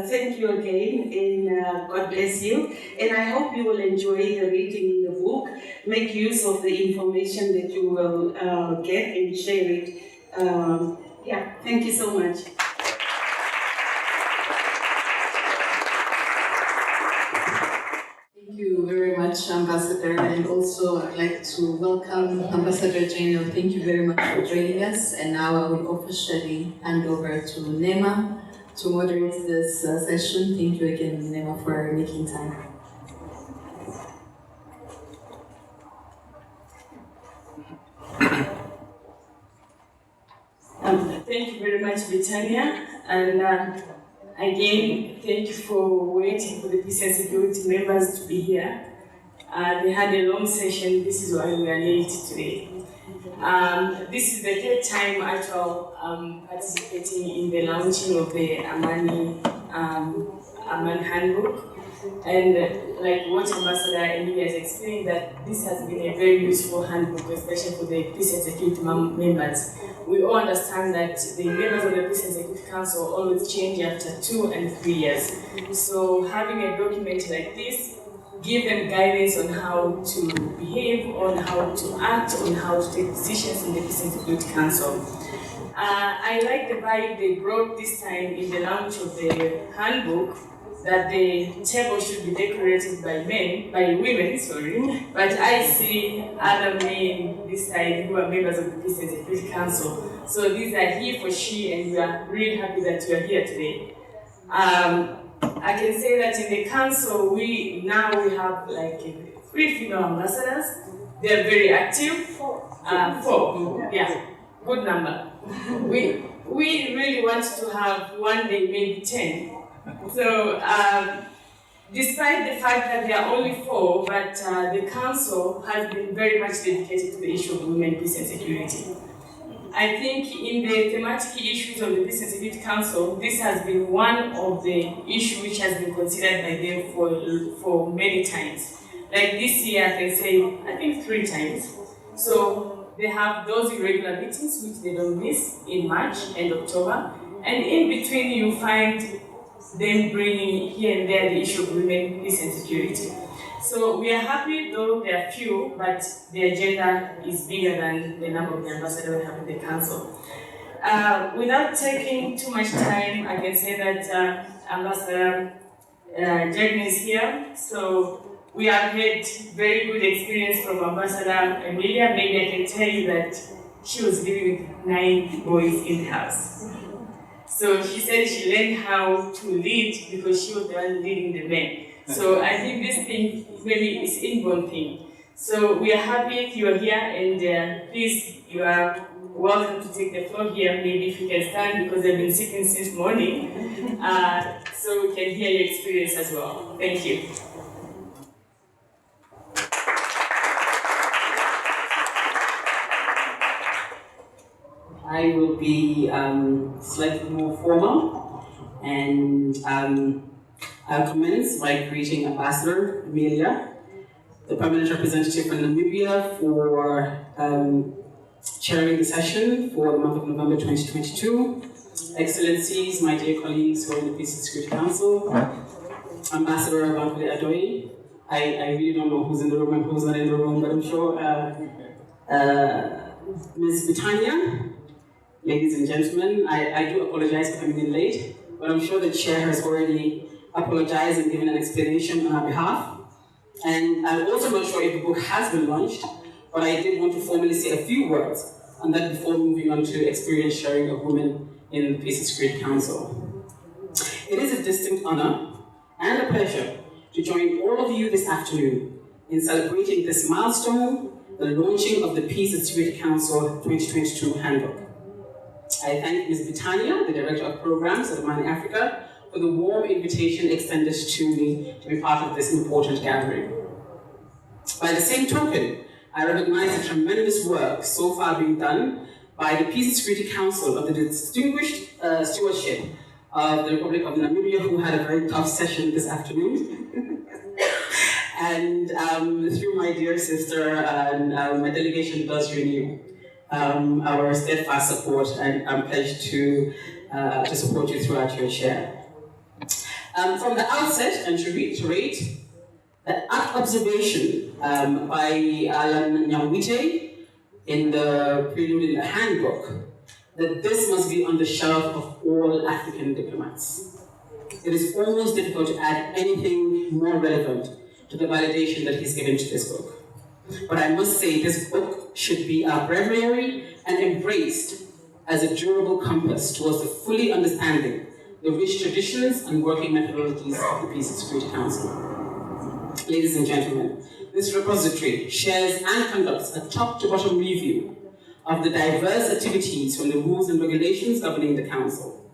S9: thank you again, and God bless you. And I hope you will enjoy the reading in the book, make use of the information that you will get and share it. Thank you so much.
S1: Thank you very much, Ambassador, and also I'd like to welcome Ambassador Jainab. Thank you very much for joining us, and now I will officially hand over to Nema to moderate this session. Thank you again, Nema, for making time.
S10: thank you very much, Britannia, and again, thank you for waiting for the Peace and Security members to be here. They had a long session. This is why we are late today. This is the third time participating in the launching of the Amani Handbook. And like what Ambassador Emily has explained, that this has been a very useful handbook, especially for the Peace and Security members. We all understand that the members of the Peace and Security Council always change after 2 and 3 years. So having a document like this give them guidance on how to behave, on how to act, on how to take decisions in the Peace and Security Council. I like the vibe they brought this time in the launch of the handbook, that the table should be decorated by women, but I see other men this side who are members of the Peace and Security Council. So these are he for she, and we are really happy that you are here today. I can say that in the council, we have like 3 female ambassadors. They are very active. 4, yeah, good number. We really want to have one day maybe 10. So despite the fact that there are only 4, but the council has been very much dedicated to the issue of women, peace and security. I think in the thematic issues of the Peace and Security Council, this has been one of the issues which has been considered by them for many times. Like this year, I can say, I think 3 times. So they have those irregular meetings which they don't miss in March and October. And in between, you find them bringing here and there the issue of women, peace and security. So we are happy, though there are few, but the agenda is bigger than the number of the ambassadors we have in the council. Without taking too much time, I can say that Ambassador Jagni is here. So we have had very good experience from Ambassador Emilia. Maybe I can tell you that she was living with 9 boys in the house. So she said she learned how to lead because she was the one leading the men. So I think this thing really is inborn thing. So we are happy you are here, and please, you are welcome to take the floor here. Maybe if you can stand, because they've been sitting since morning, so we can hear your experience as well. Thank you.
S11: I will be slightly more formal, and I'll commence by greeting Ambassador Emilia, the permanent representative from Namibia, for chairing the session for the month of November 2022. Excellencies, my dear colleagues who are in the Peace and Security Council, Ambassador Bankole Adoye, I really don't know who's in the room and who's not in the room, but I'm sure Ms. Britannia, ladies and gentlemen, I do apologize for coming in late, but I'm sure the chair has already apologized and given an explanation on our behalf. And I'm also not sure if the book has been launched, but I did want to formally say a few words on that before moving on to experience sharing of women in the Peace and Security Council. It is a distinct honor and a pleasure to join all of you this afternoon in celebrating this milestone, the launching of the Peace and Security Council 2022 Handbook. I thank Ms. Britannia, the Director of Programs at Amani Africa, for the warm invitation extended to me to be part of this important gathering. By the same token, I recognize the tremendous work so far being done by the Peace and Security Council of the distinguished stewardship of the Republic of Namibia, who had a very tough session this afternoon. And through my dear sister, my delegation does renew our steadfast support, and I'm pledged to support you throughout your share. From the outset, and to reiterate, the observation by Alan Nyawite in the prelude in the handbook, that this must be on the shelf of all African diplomats. It is almost difficult to add anything more relevant to the validation that he's given to this book. But I must say, this book should be our breviary and embraced as a durable compass towards the fully understanding the rich traditions and working methodologies of the Peace and Security Council. Ladies and gentlemen, this repository shares and conducts a top-to-bottom review of the diverse activities from the rules and regulations governing the Council,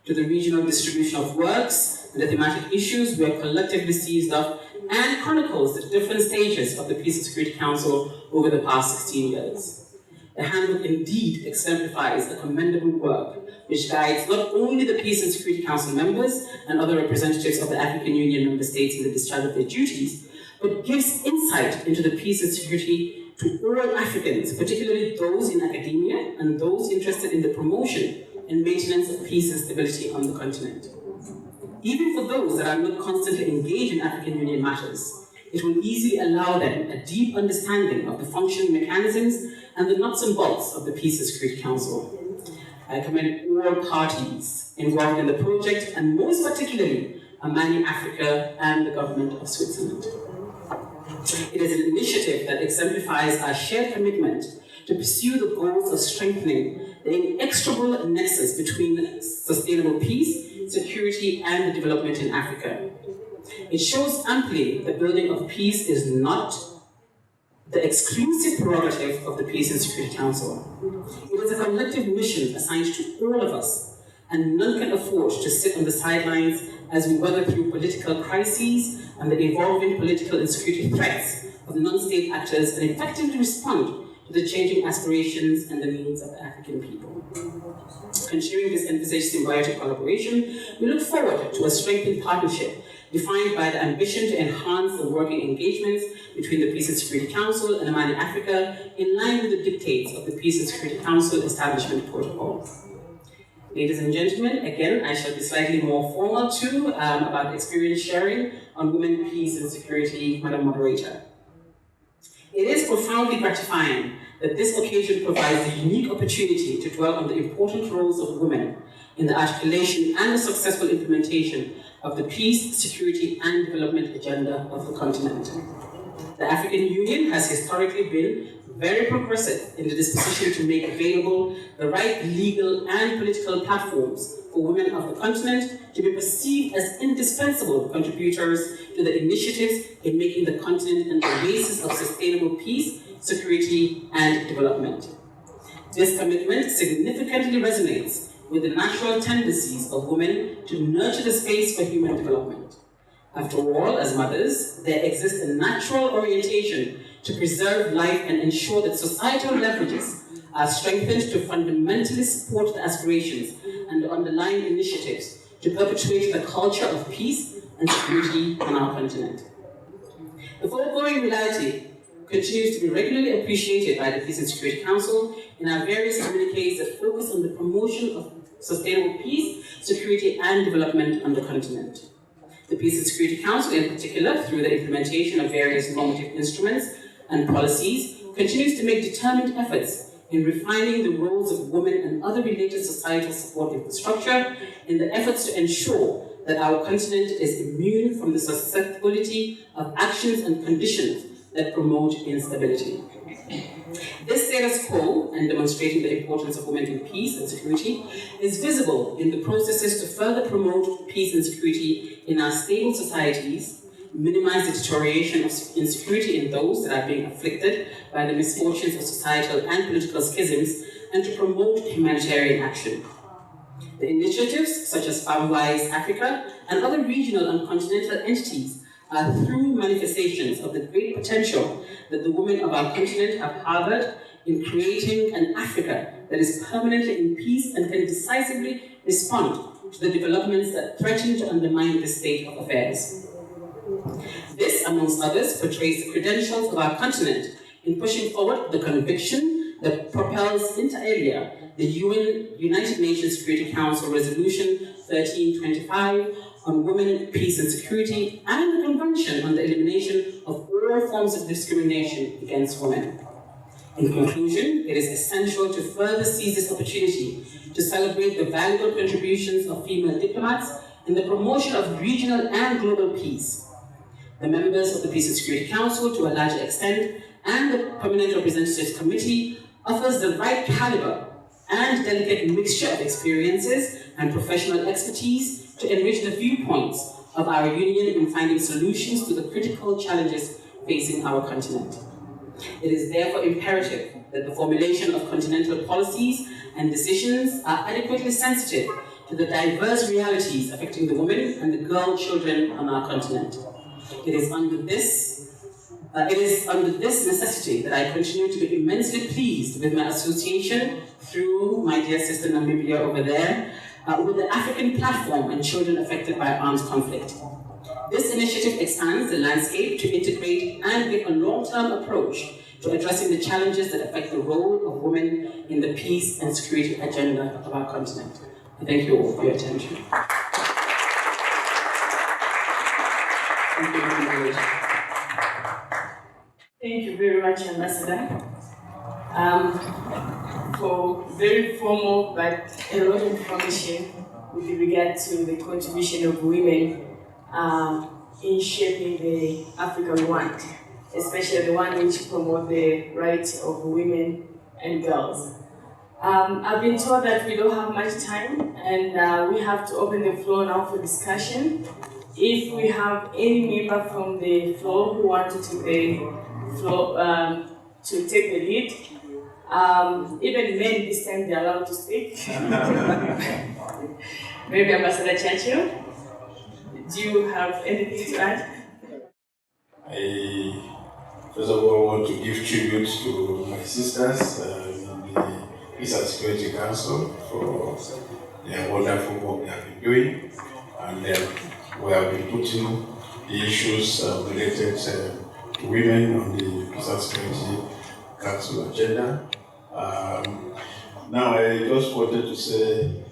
S11: to the regional distribution of works and the thematic issues we have collectively seized up, and chronicles the different stages of the Peace and Security Council over the past 16 years. The Handbook indeed exemplifies the commendable work which guides not only the Peace and Security Council members and other representatives of the African Union member states in the discharge of their duties, but gives insight into the peace and security to all Africans, particularly those in academia and those interested in the promotion and maintenance of peace and stability on the continent. Even for those that are not constantly engaged in African Union matters, it will easily allow them a deep understanding of the functioning mechanisms and the nuts and bolts of the Peace and Security Council. I commend all parties involved in the project, and most particularly Amani Africa and the government of Switzerland. It is an initiative that exemplifies our shared commitment to pursue the goals of strengthening the inexorable nexus between sustainable peace, security, and development in Africa. It shows amply that building of peace is not the exclusive prerogative of the Peace and Security Council. It is a collective mission assigned to all of us, and none can afford to sit on the sidelines as we weather through political crises and the evolving political and security threats of non-state actors and effectively respond to the changing aspirations and the needs of the African people. Considering this envisaged symbiotic collaboration, we look forward to a strengthened partnership defined by the ambition to enhance the working engagements between the Peace and Security Council and Amani Africa in line with the dictates of the Peace and Security Council Establishment Protocol. Ladies and gentlemen, again, I shall be slightly more formal too about experience sharing on women, peace and security, Madam Moderator. It is profoundly gratifying that this occasion provides a unique opportunity to dwell on the important roles of women in the articulation and the successful implementation of the peace, security, and development agenda of the continent. The African Union has historically been very progressive in the disposition to make available the right legal and political platforms for women of the continent to be perceived as indispensable contributors to the initiatives in making the continent an oasis of sustainable peace, security, and development. This commitment significantly resonates with the natural tendencies of women to nurture the space for human development. After all, as mothers, there exists a natural orientation to preserve life and ensure that societal leverages are strengthened to fundamentally support the aspirations and the underlying initiatives to perpetuate the culture of peace and security on our continent. The foregoing reality continues to be regularly appreciated by the Peace and Security Council in our various communiques that focus on the promotion of sustainable peace, security, and development on the continent. The Peace and Security Council, in particular, through the implementation of various normative instruments and policies, continues to make determined efforts in refining the roles of women and other related societal support infrastructure in the efforts to ensure that our continent is immune from the susceptibility of actions and conditions that promote instability. This status quo, and demonstrating the importance of women in peace and security, is visible in the processes to further promote peace and security in our stable societies, minimize the deterioration of insecurity in those that are being afflicted by the misfortunes of societal and political schisms, and to promote humanitarian action. The initiatives, such as Farmwise Africa and other regional and continental entities, are through manifestations of the great potential that the women of our continent have harbored in creating an Africa that is permanently in peace and can decisively respond to the developments that threaten to undermine this state of affairs. This, amongst others, portrays the credentials of our continent in pushing forward the conviction that propels inter alia the United Nations Security Council Resolution 1325 on Women, Peace and Security, and the Convention on the Elimination of All Forms of Discrimination against Women. In conclusion, it is essential to further seize this opportunity to celebrate the valuable contributions of female diplomats in the promotion of regional and global peace. The members of the Peace and Security Council, to a larger extent, and the Permanent Representatives Committee offers the right caliber and delicate mixture of experiences and professional expertise to enrich the viewpoints of our union in finding solutions to the critical challenges facing our continent. It is therefore imperative that the formulation of continental policies and decisions are adequately sensitive to the diverse realities affecting the women and the girl children on our continent. It is under this necessity that I continue to be immensely pleased with my association through my dear sister Namibia over there, with the African Platform on Children Affected by Armed Conflict. This initiative expands the landscape to integrate and give a long-term approach to addressing the challenges that affect the role of women in the peace and security agenda of our continent. I thank you all for your attention.
S10: Thank you very much, Ambassador, for very formal but a lot of information with regard to the contribution of women in shaping the Africa we want, especially the one which promote the rights of women and girls. I've been told that we don't have much time and we have to open the floor now for discussion. If we have any member from the floor who want to take the floor, to take the lead, even men this time they're allowed to speak. Maybe Ambassador Churchill, do you have anything to add?
S6: I first of all want to give tribute to my sisters in the Peace and Security Council for their wonderful work they have been doing, and we have been putting the issues related to women on the Peace and Security Council agenda. Now I just wanted to say,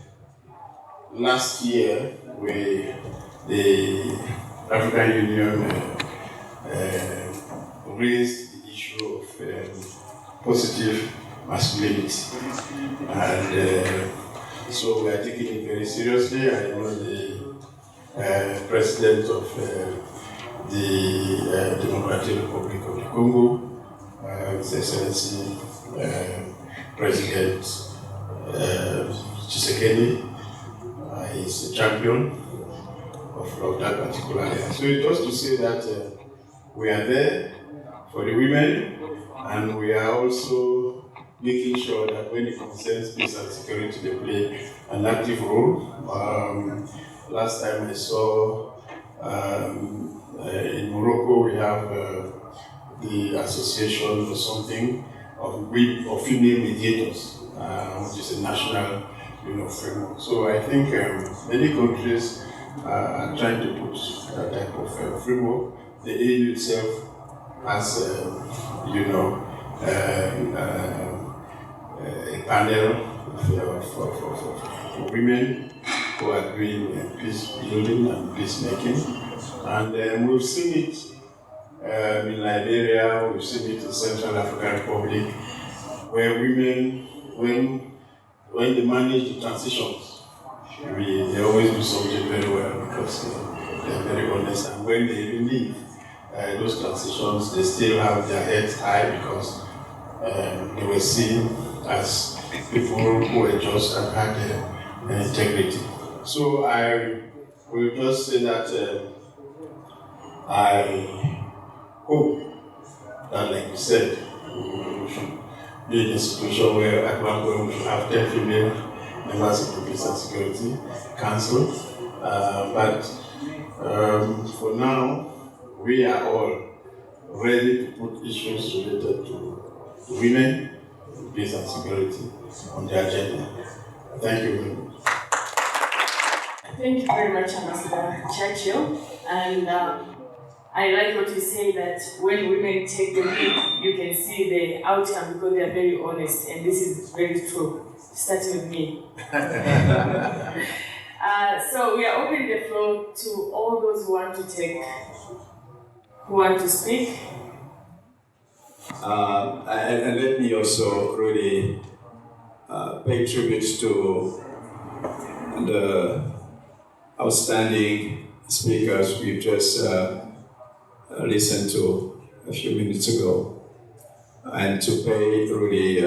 S6: last year the African Union raised the issue of positive masculinity, and so we are taking it very seriously. I know the president of the Democratic Republic of the Congo, His Excellency President Tshisekedi, is a champion of that particular area. So it's just to say that we are there for the women, and we are also making sure that when it concerns peace and security, they play an active role. Last time I saw in Morocco, we have the association or something of female mediators, which is a national framework. So I think many countries are trying to put that type of framework. The EU itself has, a panel for women who are doing peace building and peacemaking, and we've seen it in Liberia, we've seen it in Central African Republic, where women, when they manage the transitions, they always do something very well because they are very honest, and when they leave those transitions, they still have their heads high because they were seen as people who were just and had integrity. So I will just say that I hope that, like you said, we should be in a situation where at one point we should have 10 female members of the Peace and Security Council. But for now, we are all ready to put issues related to women, peace and security on the agenda. Thank you very much.
S10: Thank you very much, Ambassador Churchill. And I like what you say, that when women take the lead, you can see the outcome because they are very honest, and this is very true, starting with me. So we are opening the floor to all those who want to speak.
S6: And let me also really pay tribute to the outstanding speakers we've just listened to a few minutes ago, and to pay really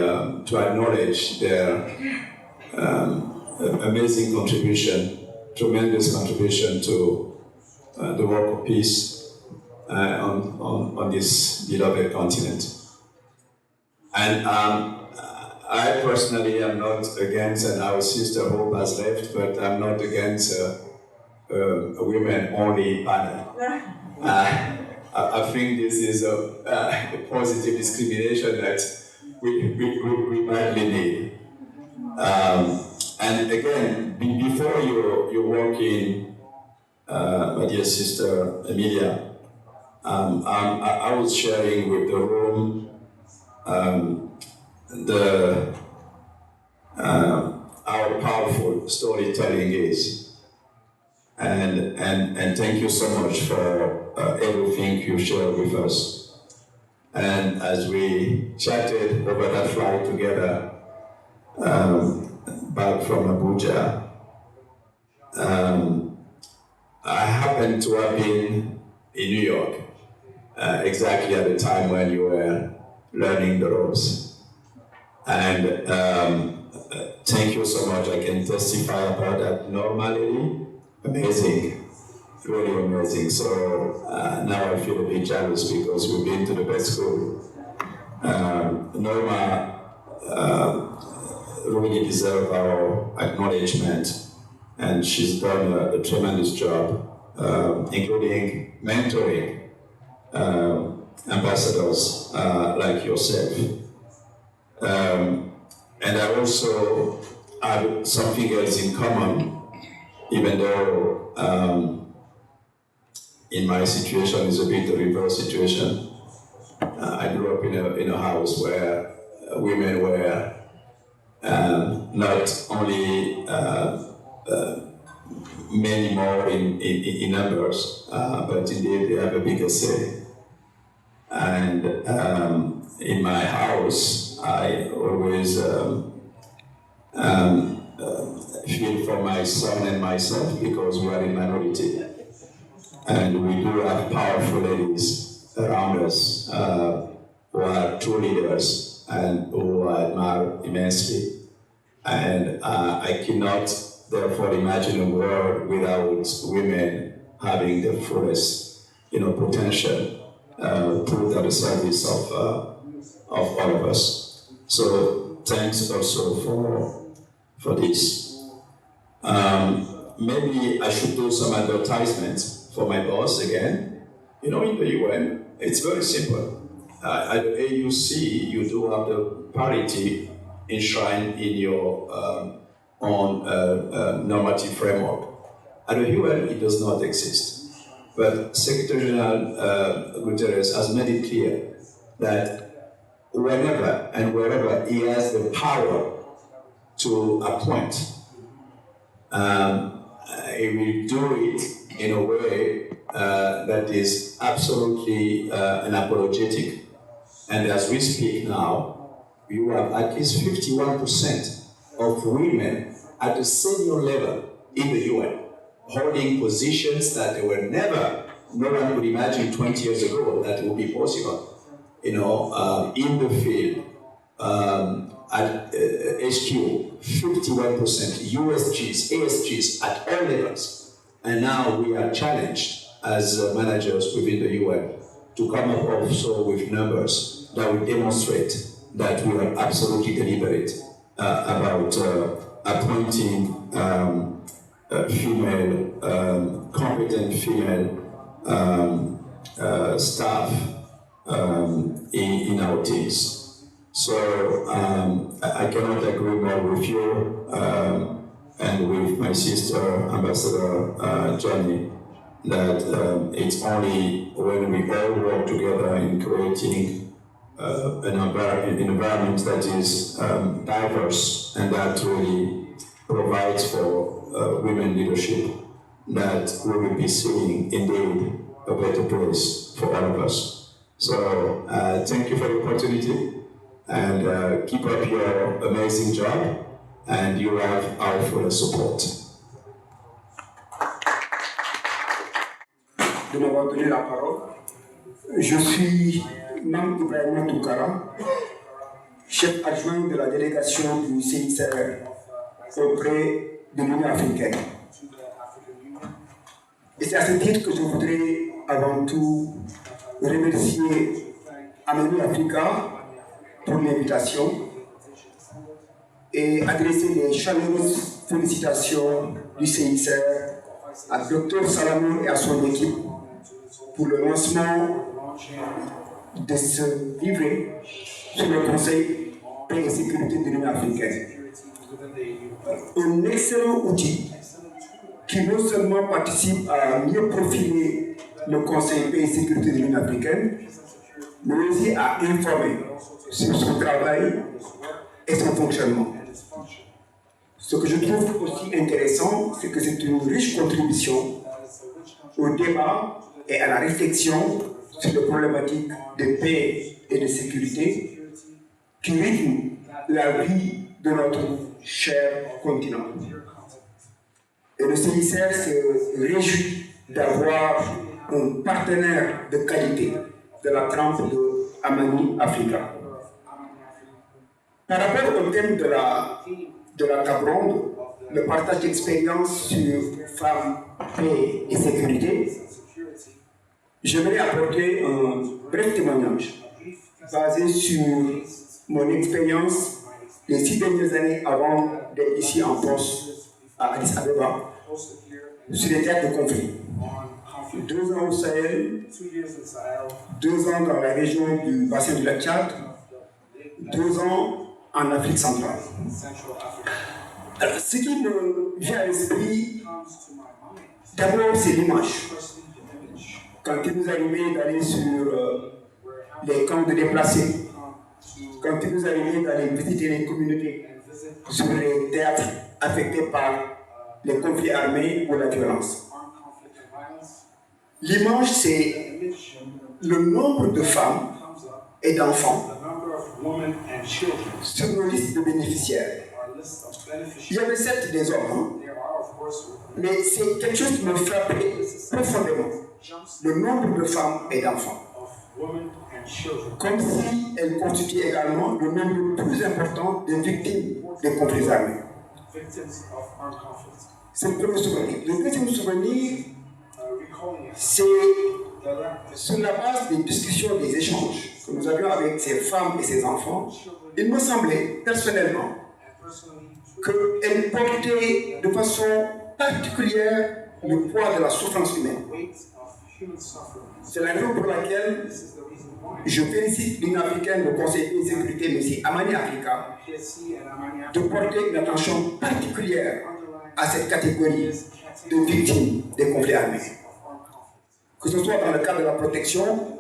S6: to acknowledge their amazing contribution, tremendous contribution to the work of peace on this beloved continent. And I personally am not against, and our sister Hope has left, but I'm not against a women-only panel. I think this is a positive discrimination that we badly need. And again, before you walk in, my dear sister Emilia, I was sharing with the room how powerful storytelling is, and thank you so much for everything you shared with us. And as we chatted over that flight together back from Abuja, I happened to have been in New York exactly at the time when you were learning the ropes. And thank you so much. I can testify about that normality. Amazing, really amazing. So now I feel a bit jealous because we've been to the best school. Norma really deserves our acknowledgement, and she's done a tremendous job, including mentoring ambassadors like yourself. And I also have something else in common, even though in my situation is a bit the reverse situation. I grew up in a house where women were not only many more in numbers, but indeed they have a bigger say. And in my house, I always feel for my son and myself because we are in minority. And we do have powerful ladies around us who are true leaders and who I admire immensely. And I cannot therefore imagine a world without women having the fullest potential put at the service of all of us. So thanks also for this. Maybe I should do some advertisements for my boss again. In the UN, it's very simple. At the AUC, you do have the parity enshrined in your own normative framework. At the UN, it does not exist. But Secretary General Guterres has made it clear that whenever and wherever he has the power to appoint, he will do it in a way that is absolutely unapologetic. And as we speak now, you have at least 51% of women at the senior level in the UN, holding positions that they were no one would imagine 20 years ago that would be possible. In the field, at HQ, 51%, USGs, ASGs at all levels. And now we are challenged as managers within the UN to come up also with numbers that will demonstrate that we are absolutely deliberate about appointing competent female staff in our teams. So I cannot agree more with you and with my sister, Ambassador Johnny, that it's only when we all work together in creating an environment that is diverse and that really provides for women leadership that we will be seeing indeed a better place for all of us. So thank you for the opportunity and keep up your amazing job, and you have our full support.
S12: De m'avoir donné la parole. Je suis Nam Ibrahima Toukara, chef adjoint de la délégation du CICR auprès de l'Union africaine. Et c'est à ce titre que je voudrais avant tout remercier Amani Africa pour l'invitation et adresser les chaleureuses félicitations du CICR à Dr Salomon et à son équipe pour le lancement de ce livret sur le Conseil paix et sécurité de l'Union africaine. Un excellent outil qui non seulement participe à mieux profiler le Conseil paix et sécurité de l'Union africaine, mais aussi à informer sur son travail et son fonctionnement. Ce que je trouve aussi intéressant, c'est que c'est une riche contribution au débat et à la réflexion sur les problématiques de paix et de sécurité qui rythment la vie de notre cher continent. Et le CICR se réjouit d'avoir un partenaire de qualité de la trempe de Amani Africa. Par rapport au thème de la table ronde, le partage d'expériences sur femmes, paix et sécurité, j'aimerais apporter un bref témoignage basé sur mon expérience les 6 dernières années avant d'être ici en poste à Addis Abeba sur les terres de conflit. 2 ans au Sahel, 2 ans dans la région du bassin du lac Tchad, 2 ans en Afrique centrale. Alors, ce qui me vient à l'esprit, d'abord, c'est l'image. Quand il nous arrivait d'aller sur les camps de déplacés, quand il nous arrivait d'aller visiter les communautés sur les théâtres affectés par les conflits armés ou la violence. L'image, c'est le nombre de femmes et d'enfants sur nos listes de bénéficiaires. Il y avait certes des hommes, mais c'est quelque chose qui me frappait profondément. Le nombre de femmes et d'enfants. Comme si elles constituaient également le nombre le plus important de victimes des conflits armés. C'est le premier souvenir. Le deuxième souvenir, c'est sur la base des discussions, des échanges que nous avions avec ces femmes et ces enfants, il me semblait personnellement qu'elles portaient de façon particulière le poids de la souffrance humaine. C'est la raison pour laquelle je félicite l'Union africaine, le Conseil de sécurité, M. Amani Africa, de porter une attention particulière à cette catégorie de victimes des conflits armés. Que ce soit dans le cadre de la protection,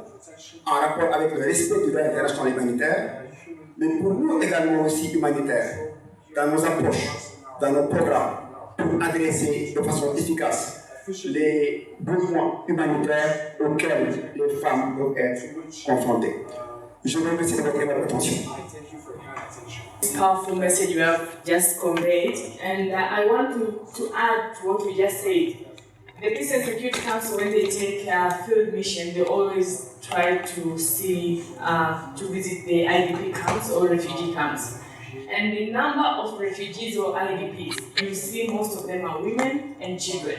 S12: en rapport avec le respect du droit international humanitaire, mais pour nous également aussi humanitaire, dans nos approches, dans nos programmes, pour adresser de façon efficace les besoins humanitaires auxquels les femmes doivent être confrontées. Je vous remercie de votre attention.
S10: Powerful message you have just conveyed, and I want to add to what we just said. The Peace and Security Council, when they take a field mission, they always try to see, to visit the IDP camps or refugee camps. And the number of refugees or IDPs, you see most of them are women and children.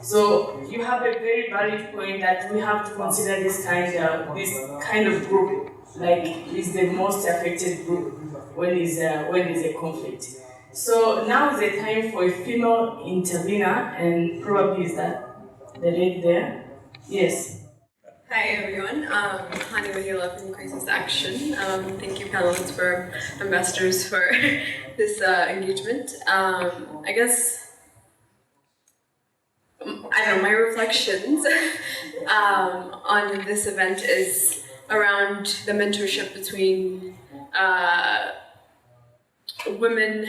S10: So you have a very valid point that we have to consider this kind of group, like is the most affected group when there's a conflict. So now is the time for a female intervener, and probably is that the lady there? Yes.
S13: Hi everyone, Hani Wahila from Crisis Action. Thank you panelists for ambassadors for this engagement. I guess, my reflections on this event is around the mentorship between women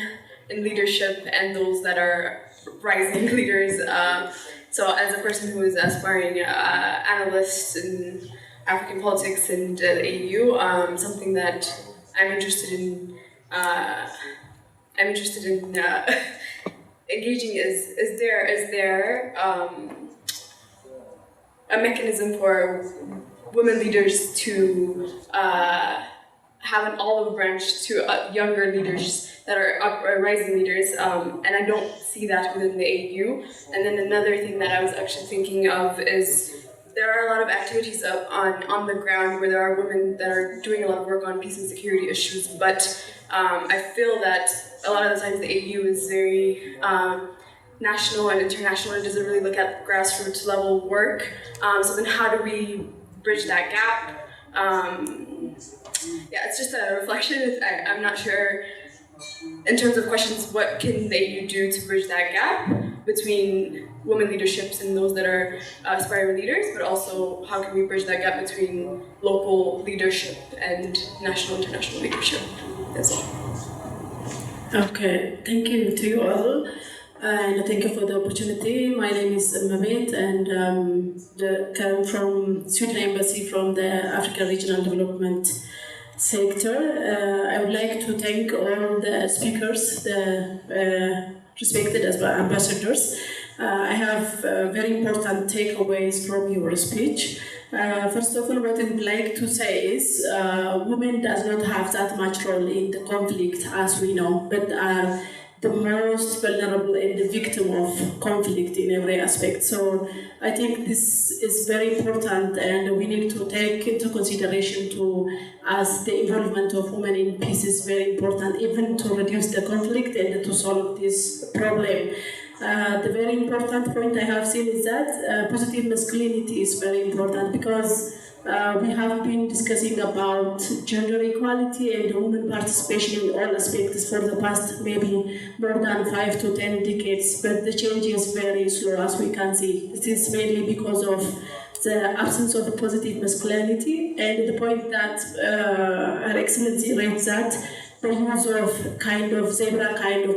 S13: in leadership and those that are rising leaders. So as a person who is aspiring analyst in African politics and the AU, something that I'm interested in engaging is there a mechanism for women leaders to have an olive branch to younger leaders that are rising leaders, and I don't see that within the AU. And then another thing that I was actually thinking of is there are a lot of activities up on the ground where there are women that are doing a lot of work on peace and security issues, but I feel that a lot of the times the AU is very national and international and doesn't really look at grassroots level work. So then how do we bridge that gap? Yeah, it's just a reflection. I'm not sure in terms of questions, what can the AU do to bridge that gap between women leaderships and those that are aspiring leaders, but also how can we bridge that gap between local leadership and national, international leadership? That's all.
S14: Okay, thank you to you all, and thank you for the opportunity. My name is Mabet, and come from Sweden Embassy from the African Regional Development Sector. I would like to thank all the speakers, the respected ambassadors. I have very important takeaways from your speech. First of all, what I would like to say is women does not have that much role in the conflict, as we know, but are the most vulnerable and the victim of conflict in every aspect. So I think this is very important, and we need to take into consideration as the involvement of women in peace is very important, even to reduce the conflict and to solve this problem. The very important point I have seen is that positive masculinity is very important, because we have been discussing about gender equality and women participation in all aspects for the past maybe more than 5 to 10 decades, but the change is very slow, as we can see. This is mainly because of the absence of positive masculinity, and the point that Her Excellency raised, that the use of kind of zebra kind of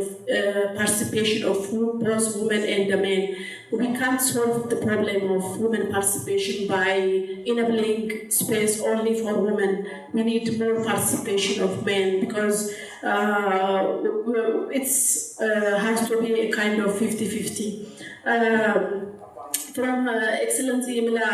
S14: participation of both women and the men. We can't solve the problem of women participation by enabling space only for women. We need more participation of men, because it's has to be a kind of 50-50. From Excellency Imla,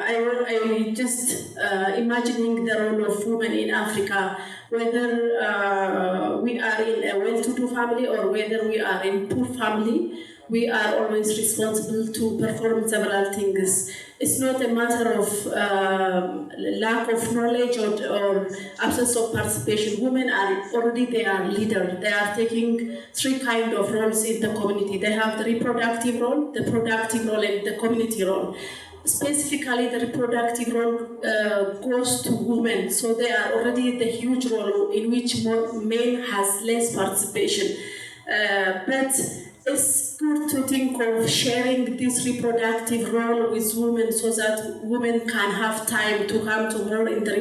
S14: I just imagining the role of women in Africa, whether we are in a well-to-do family or whether we are in poor family, we are always responsible to perform several things. It's not a matter of lack of knowledge or absence of participation. Women are already, they are leaders. They are taking 3 kinds of roles in the community. They have the reproductive role, the productive role, and the community role. Specifically, the reproductive role goes to women, so they are already the huge role in which men has less participation. But it's good to think of sharing this reproductive role with women, so that women can have time to come to more in the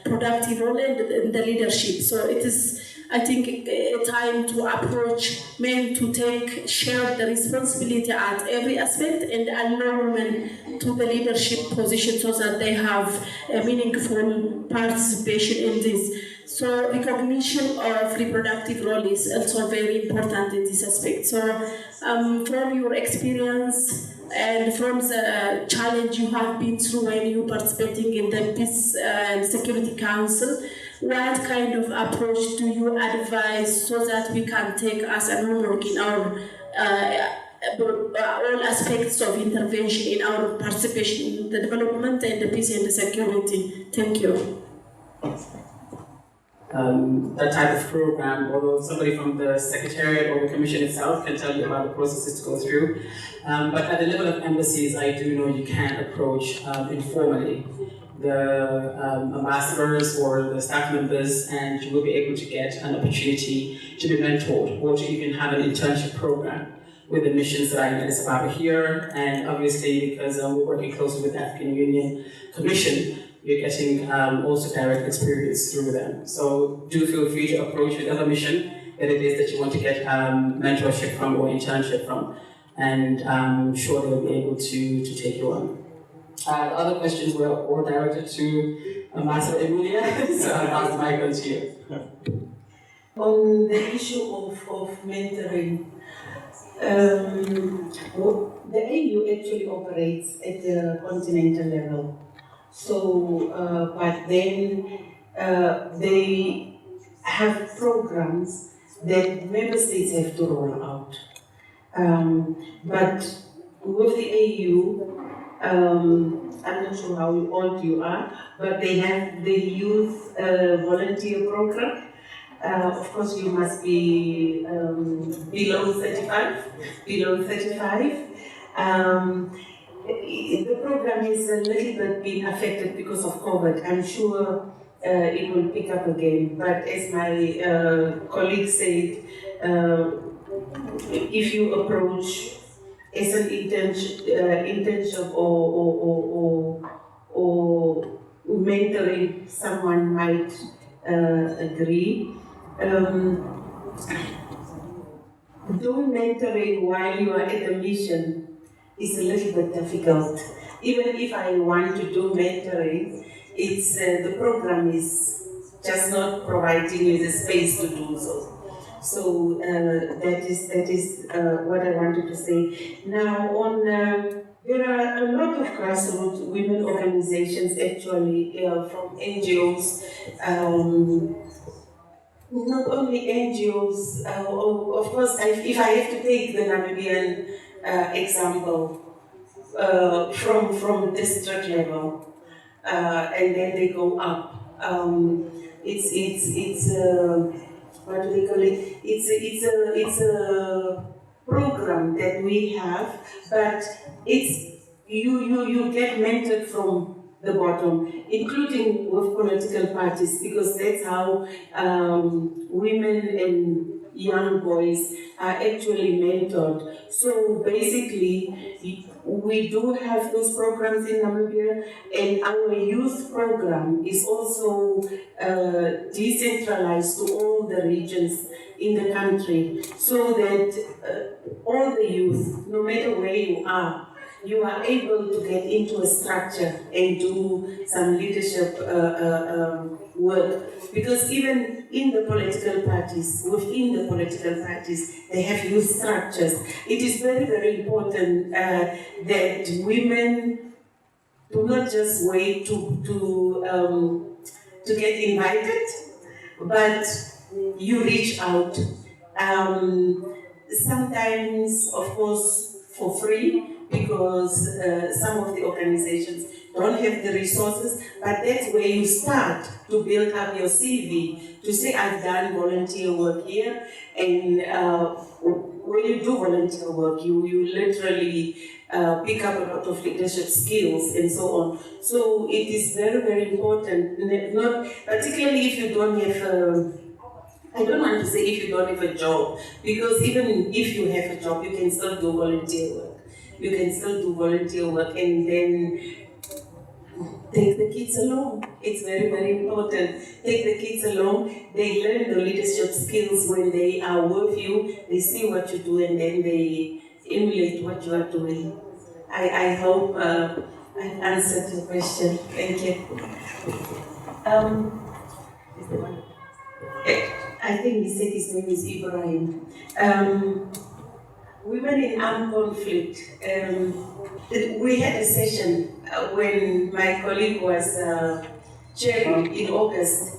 S14: productive role and the leadership. So it is, I think, a time to approach men to share the responsibility at every aspect and allow women to the leadership position, so that they have a meaningful participation in this. So recognition of reproductive role is also very important in this aspect. So from your experience and from the challenge you have been through when you participating in the Peace and Security Council, what kind of approach do you advise so that we can take as an homework in our all aspects of intervention in our participation in the development and the peace and the security? Thank you.
S11: That type of program, although somebody from the Secretariat or the Commission itself can tell you about the processes to go through. But at the level of embassies, I do know you can approach informally the ambassadors or the staff members, and you will be able to get an opportunity to be mentored or to even have an internship program with the missions that are in Addis Ababa here. And obviously, because we're working closely with the African Union Commission, you're getting also direct experience through them. So do feel free to approach whatever mission that it is that you want to get mentorship from or internship from, and I'm sure they'll be able to take you on. The other questions were all directed to Ambassador Emilia, so I'll pass the mic on to you.
S15: On the issue of mentoring, the AU actually operates at the continental level. So, but then they have programs that member states have to roll out. But with the AU, I'm not sure how old you are, but they have the youth volunteer program. Of course, you must be below 35. Below 35. The program is a little bit being affected because of COVID. I'm sure it will pick up again. But as my colleague said, if you approach as an internship or mentoring, someone might agree. Doing mentoring while you are at the mission is a little bit difficult. Even if I want to do mentoring, it's the program is just not providing you the space to do so. So that is what I wanted to say. Now, on there are a lot of grassroots women organizations actually from NGOs. Not only NGOs, of course, if I have to take the Namibian example from district level, and then they go up. It's what do they call it? It's a program that we have, but it's you get mentored from the bottom, including with political parties, because that's how women and young boys are actually mentored. So basically, we do have those programs in Namibia, and our youth program is also decentralized to all the regions in the country, so that all the youth, no matter where you are able to get into a structure and do some leadership work. Because even in the political parties, within the political parties, they have youth structures. It is very, very important that women do not just wait to get invited, but you reach out. Sometimes, of course, for free, because some of the organizations don't have the resources, but that's where you start to build up your CV, to say, I've done volunteer work here, and when you do volunteer work, you literally pick up a lot of leadership skills and so on. So it is very, very important, not particularly if you don't have I don't want to say if you don't have a job, because even if you have a job, you can still do volunteer work. You can still do volunteer work and then take the kids along. It's very, very important. Take the kids along. They learn the leadership skills when they are with you. They see what you do and then they emulate what you are doing. I hope I've answered your question. Thank you. I think he said his name is Ibrahim. Women in armed conflict. We had a session when my colleague was chairing in August,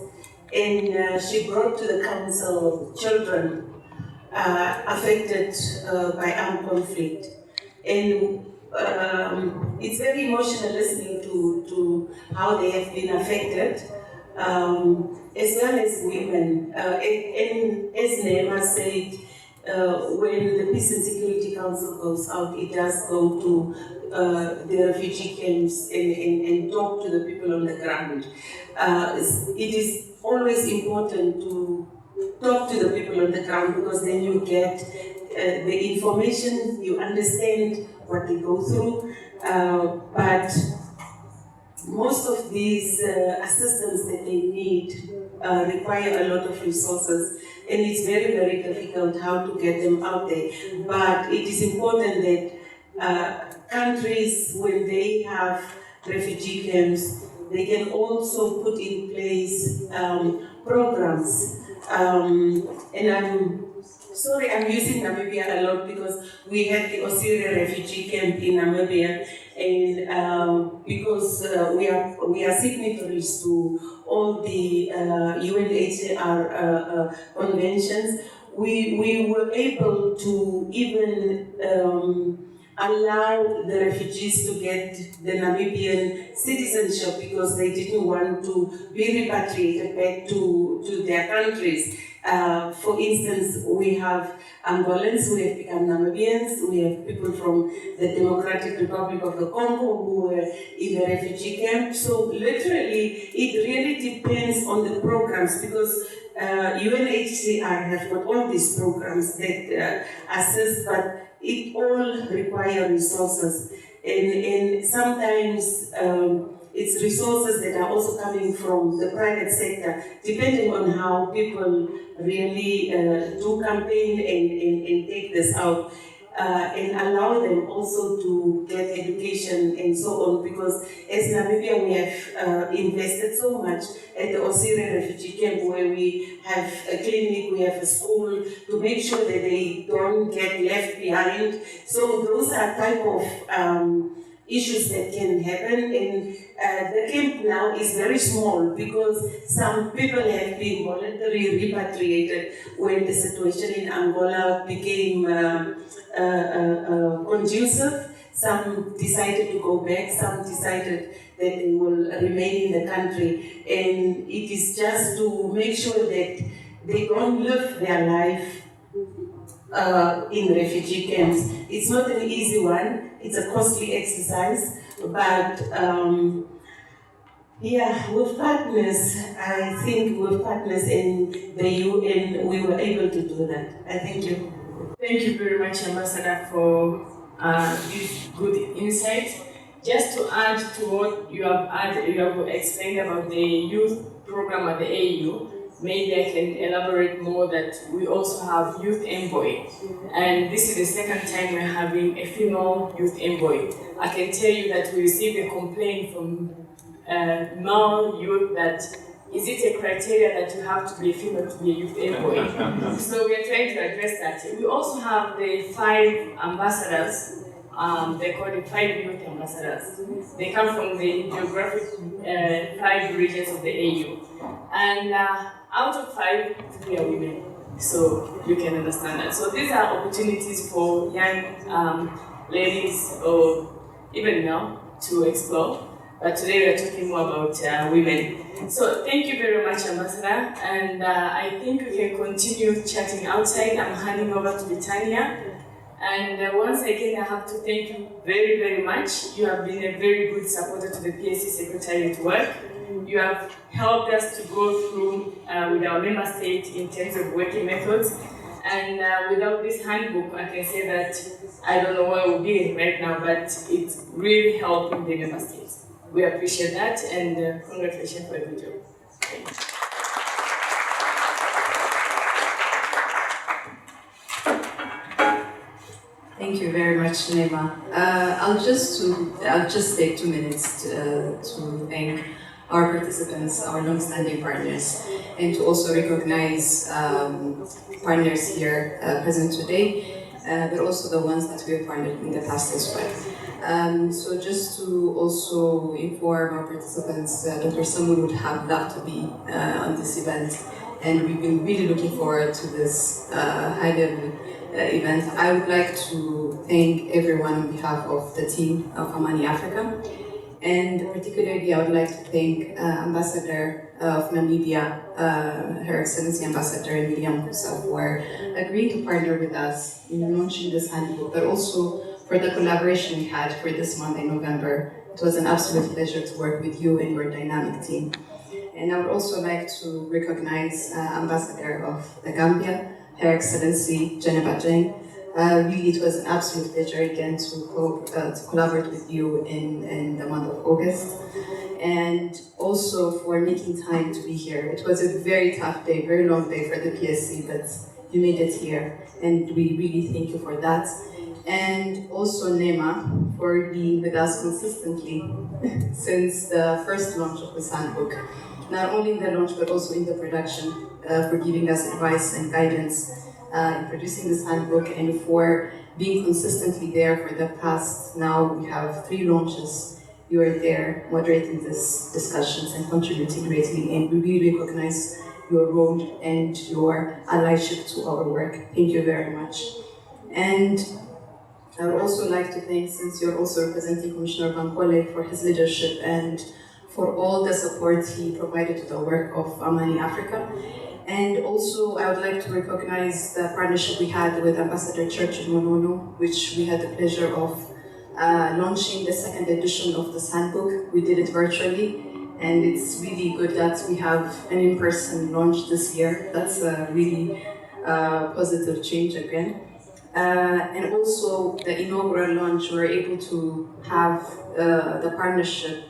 S15: and she brought to the council children affected by armed conflict. And it's very emotional listening to how they have been affected, as well as women. And as Neema said, when the Peace and Security Council goes out, it does go to the refugee camps and talk to the people on the ground. It is always important to talk to the people on the ground, because then you get the information, you understand what they go through, but most of these assistance that they need require a lot of resources, and it's very, very difficult how to get them out there. But it is important that countries, when they have refugee camps, they can also put in place programs. And I'm sorry, I'm using Namibia a lot because we had the Osiri refugee camp in Namibia, and because we are signatories to all the UNHCR conventions, we were able to even allow the refugees to get the Namibian citizenship because they didn't want to be repatriated back to their countries. For instance, we have Angolans who have become Namibians, we have people from the Democratic Republic of the Congo who were in the refugee camp. So literally, it really depends on the programs because UNHCR have got all these programs that assist, but it all requires resources. And sometimes it's resources that are also coming from the private sector, depending on how people really do campaign and take this out. And allow them also to get education and so on, because as Namibia we have invested so much at the Osiri refugee camp, where we have a clinic, we have a school, to make sure that they don't get left behind. So those are type of issues that can happen, and the camp now is very small because some people have been voluntarily repatriated when the situation in Angola became conducive. Some decided to go back, some decided that they will remain in the country, and it is just to make sure that they don't live their life in refugee camps. It's not an easy one, it's a costly exercise, but yeah, with partners, I think with partners in the UN, we were able to do that. I thank you.
S10: Thank you very much, Ambassador, for this good insight. Just to add to what you have explained about the youth program at the AU, maybe I can elaborate more that we also have youth envoy, and this is the second time we're having a female youth envoy. I can tell you that we received a complaint from male youth that is it a criteria that you have to be a female to be a youth envoy? So we are trying to address that. We also have the 5 ambassadors. They call it 5 youth ambassadors. They come from the geographic 5 regions of the AU. And out of 5, 3 are women. So you can understand that. So these are opportunities for young ladies or even now to explore. But today we are talking more about women. So thank you very much, Ambassador. And I think we can continue chatting outside. I'm handing over to Britannia. And once again, I have to thank you very, very much. You have been a very good supporter to the PSC Secretariat work. You have helped us to go through with our member state in terms of working methods. And without this handbook, I can say that I don't know where we'll be right now, but it's really helping the member states. We appreciate that, and congratulations for a good job.
S1: Thank you very much, Nema. I'll just take 2 minutes to thank our participants, our long-standing partners, and to also recognize partners here present today, but also the ones that we have partnered in the past as well. So just to also inform our participants, Dr. Samuel would have loved to be on this event, and we've been really looking forward to this high-level event. I would like to thank everyone on behalf of the team of Amani Africa, and particularly I would like to thank Ambassador of Namibia, Her Excellency Ambassador Miriam Kusa, for agreeing to partner with us in launching this handbook, but also for the collaboration we had for this month in November. It was an absolute pleasure to work with you and your dynamic team. And I would also like to recognize Ambassador of the Gambia, Her Excellency Jennifer Jane. Really, it was an absolute pleasure again to collaborate with you in the month of August. And also for making time to be here. It was a very tough day, very long day for the PSC, but you made it here, and we really thank you for that. And also Nema for being with us consistently since the first launch of this handbook. Not only in the launch, but also in the production, for giving us advice and guidance in producing this handbook, and for being consistently there for the past, now we have 3 launches. You are there moderating these discussions and contributing greatly, and we really recognize your role and your allyship to our work. Thank you very much. And I would also like to thank, since you're also representing Commissioner Bankole, for his leadership and for all the support he provided to the work of Amani Africa. And also, I would like to recognize the partnership we had with Ambassador Churchill Monono, which we had the pleasure of launching the second edition of this handbook. We did it virtually, and it's really good that we have an in-person launch this year. That's a really positive change again. And also, the inaugural launch, we were able to have the partnership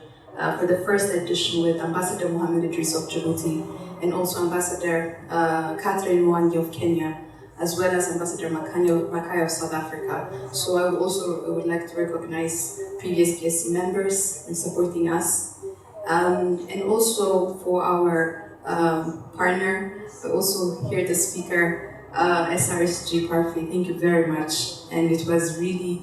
S1: for the first edition with Ambassador Mohammed Idris of Djibouti, and also Ambassador Catherine Mwangi of Kenya, as well as Ambassador Makai of South Africa. So I would like to recognize previous PSC members in supporting us. And also for our partner, I also hear the speaker, SRSG Parfait, thank you very much. And it was really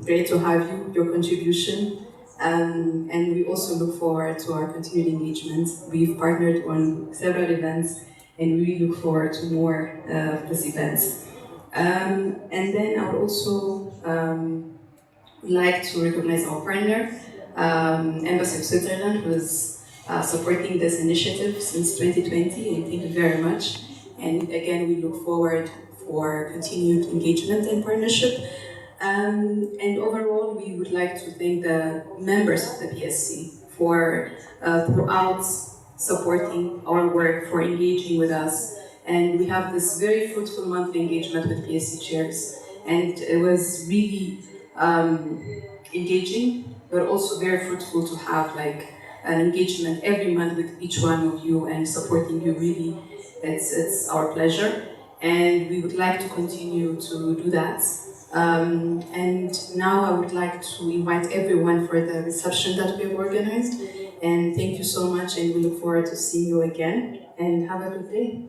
S1: great to have you, your contribution. And we also look forward to our continued engagement. We've partnered on several events, and we really look forward to more of these events. And then I would also like to recognize our partner, Embassy of Switzerland, who is supporting this initiative since 2020, and thank you very much. And again, we look forward for continued engagement and partnership. And overall, we would like to thank the members of the PSC for throughout supporting our work, for engaging with us. And we have this very fruitful monthly engagement with PSC chairs. And it was really engaging, but also very fruitful to have like an engagement every month with each one of you and supporting you. Really, it's our pleasure. And we would like to continue to do that. And now I would like to invite everyone for the reception that we have organized. And thank you so much, and we look forward to seeing you again. And have a good day.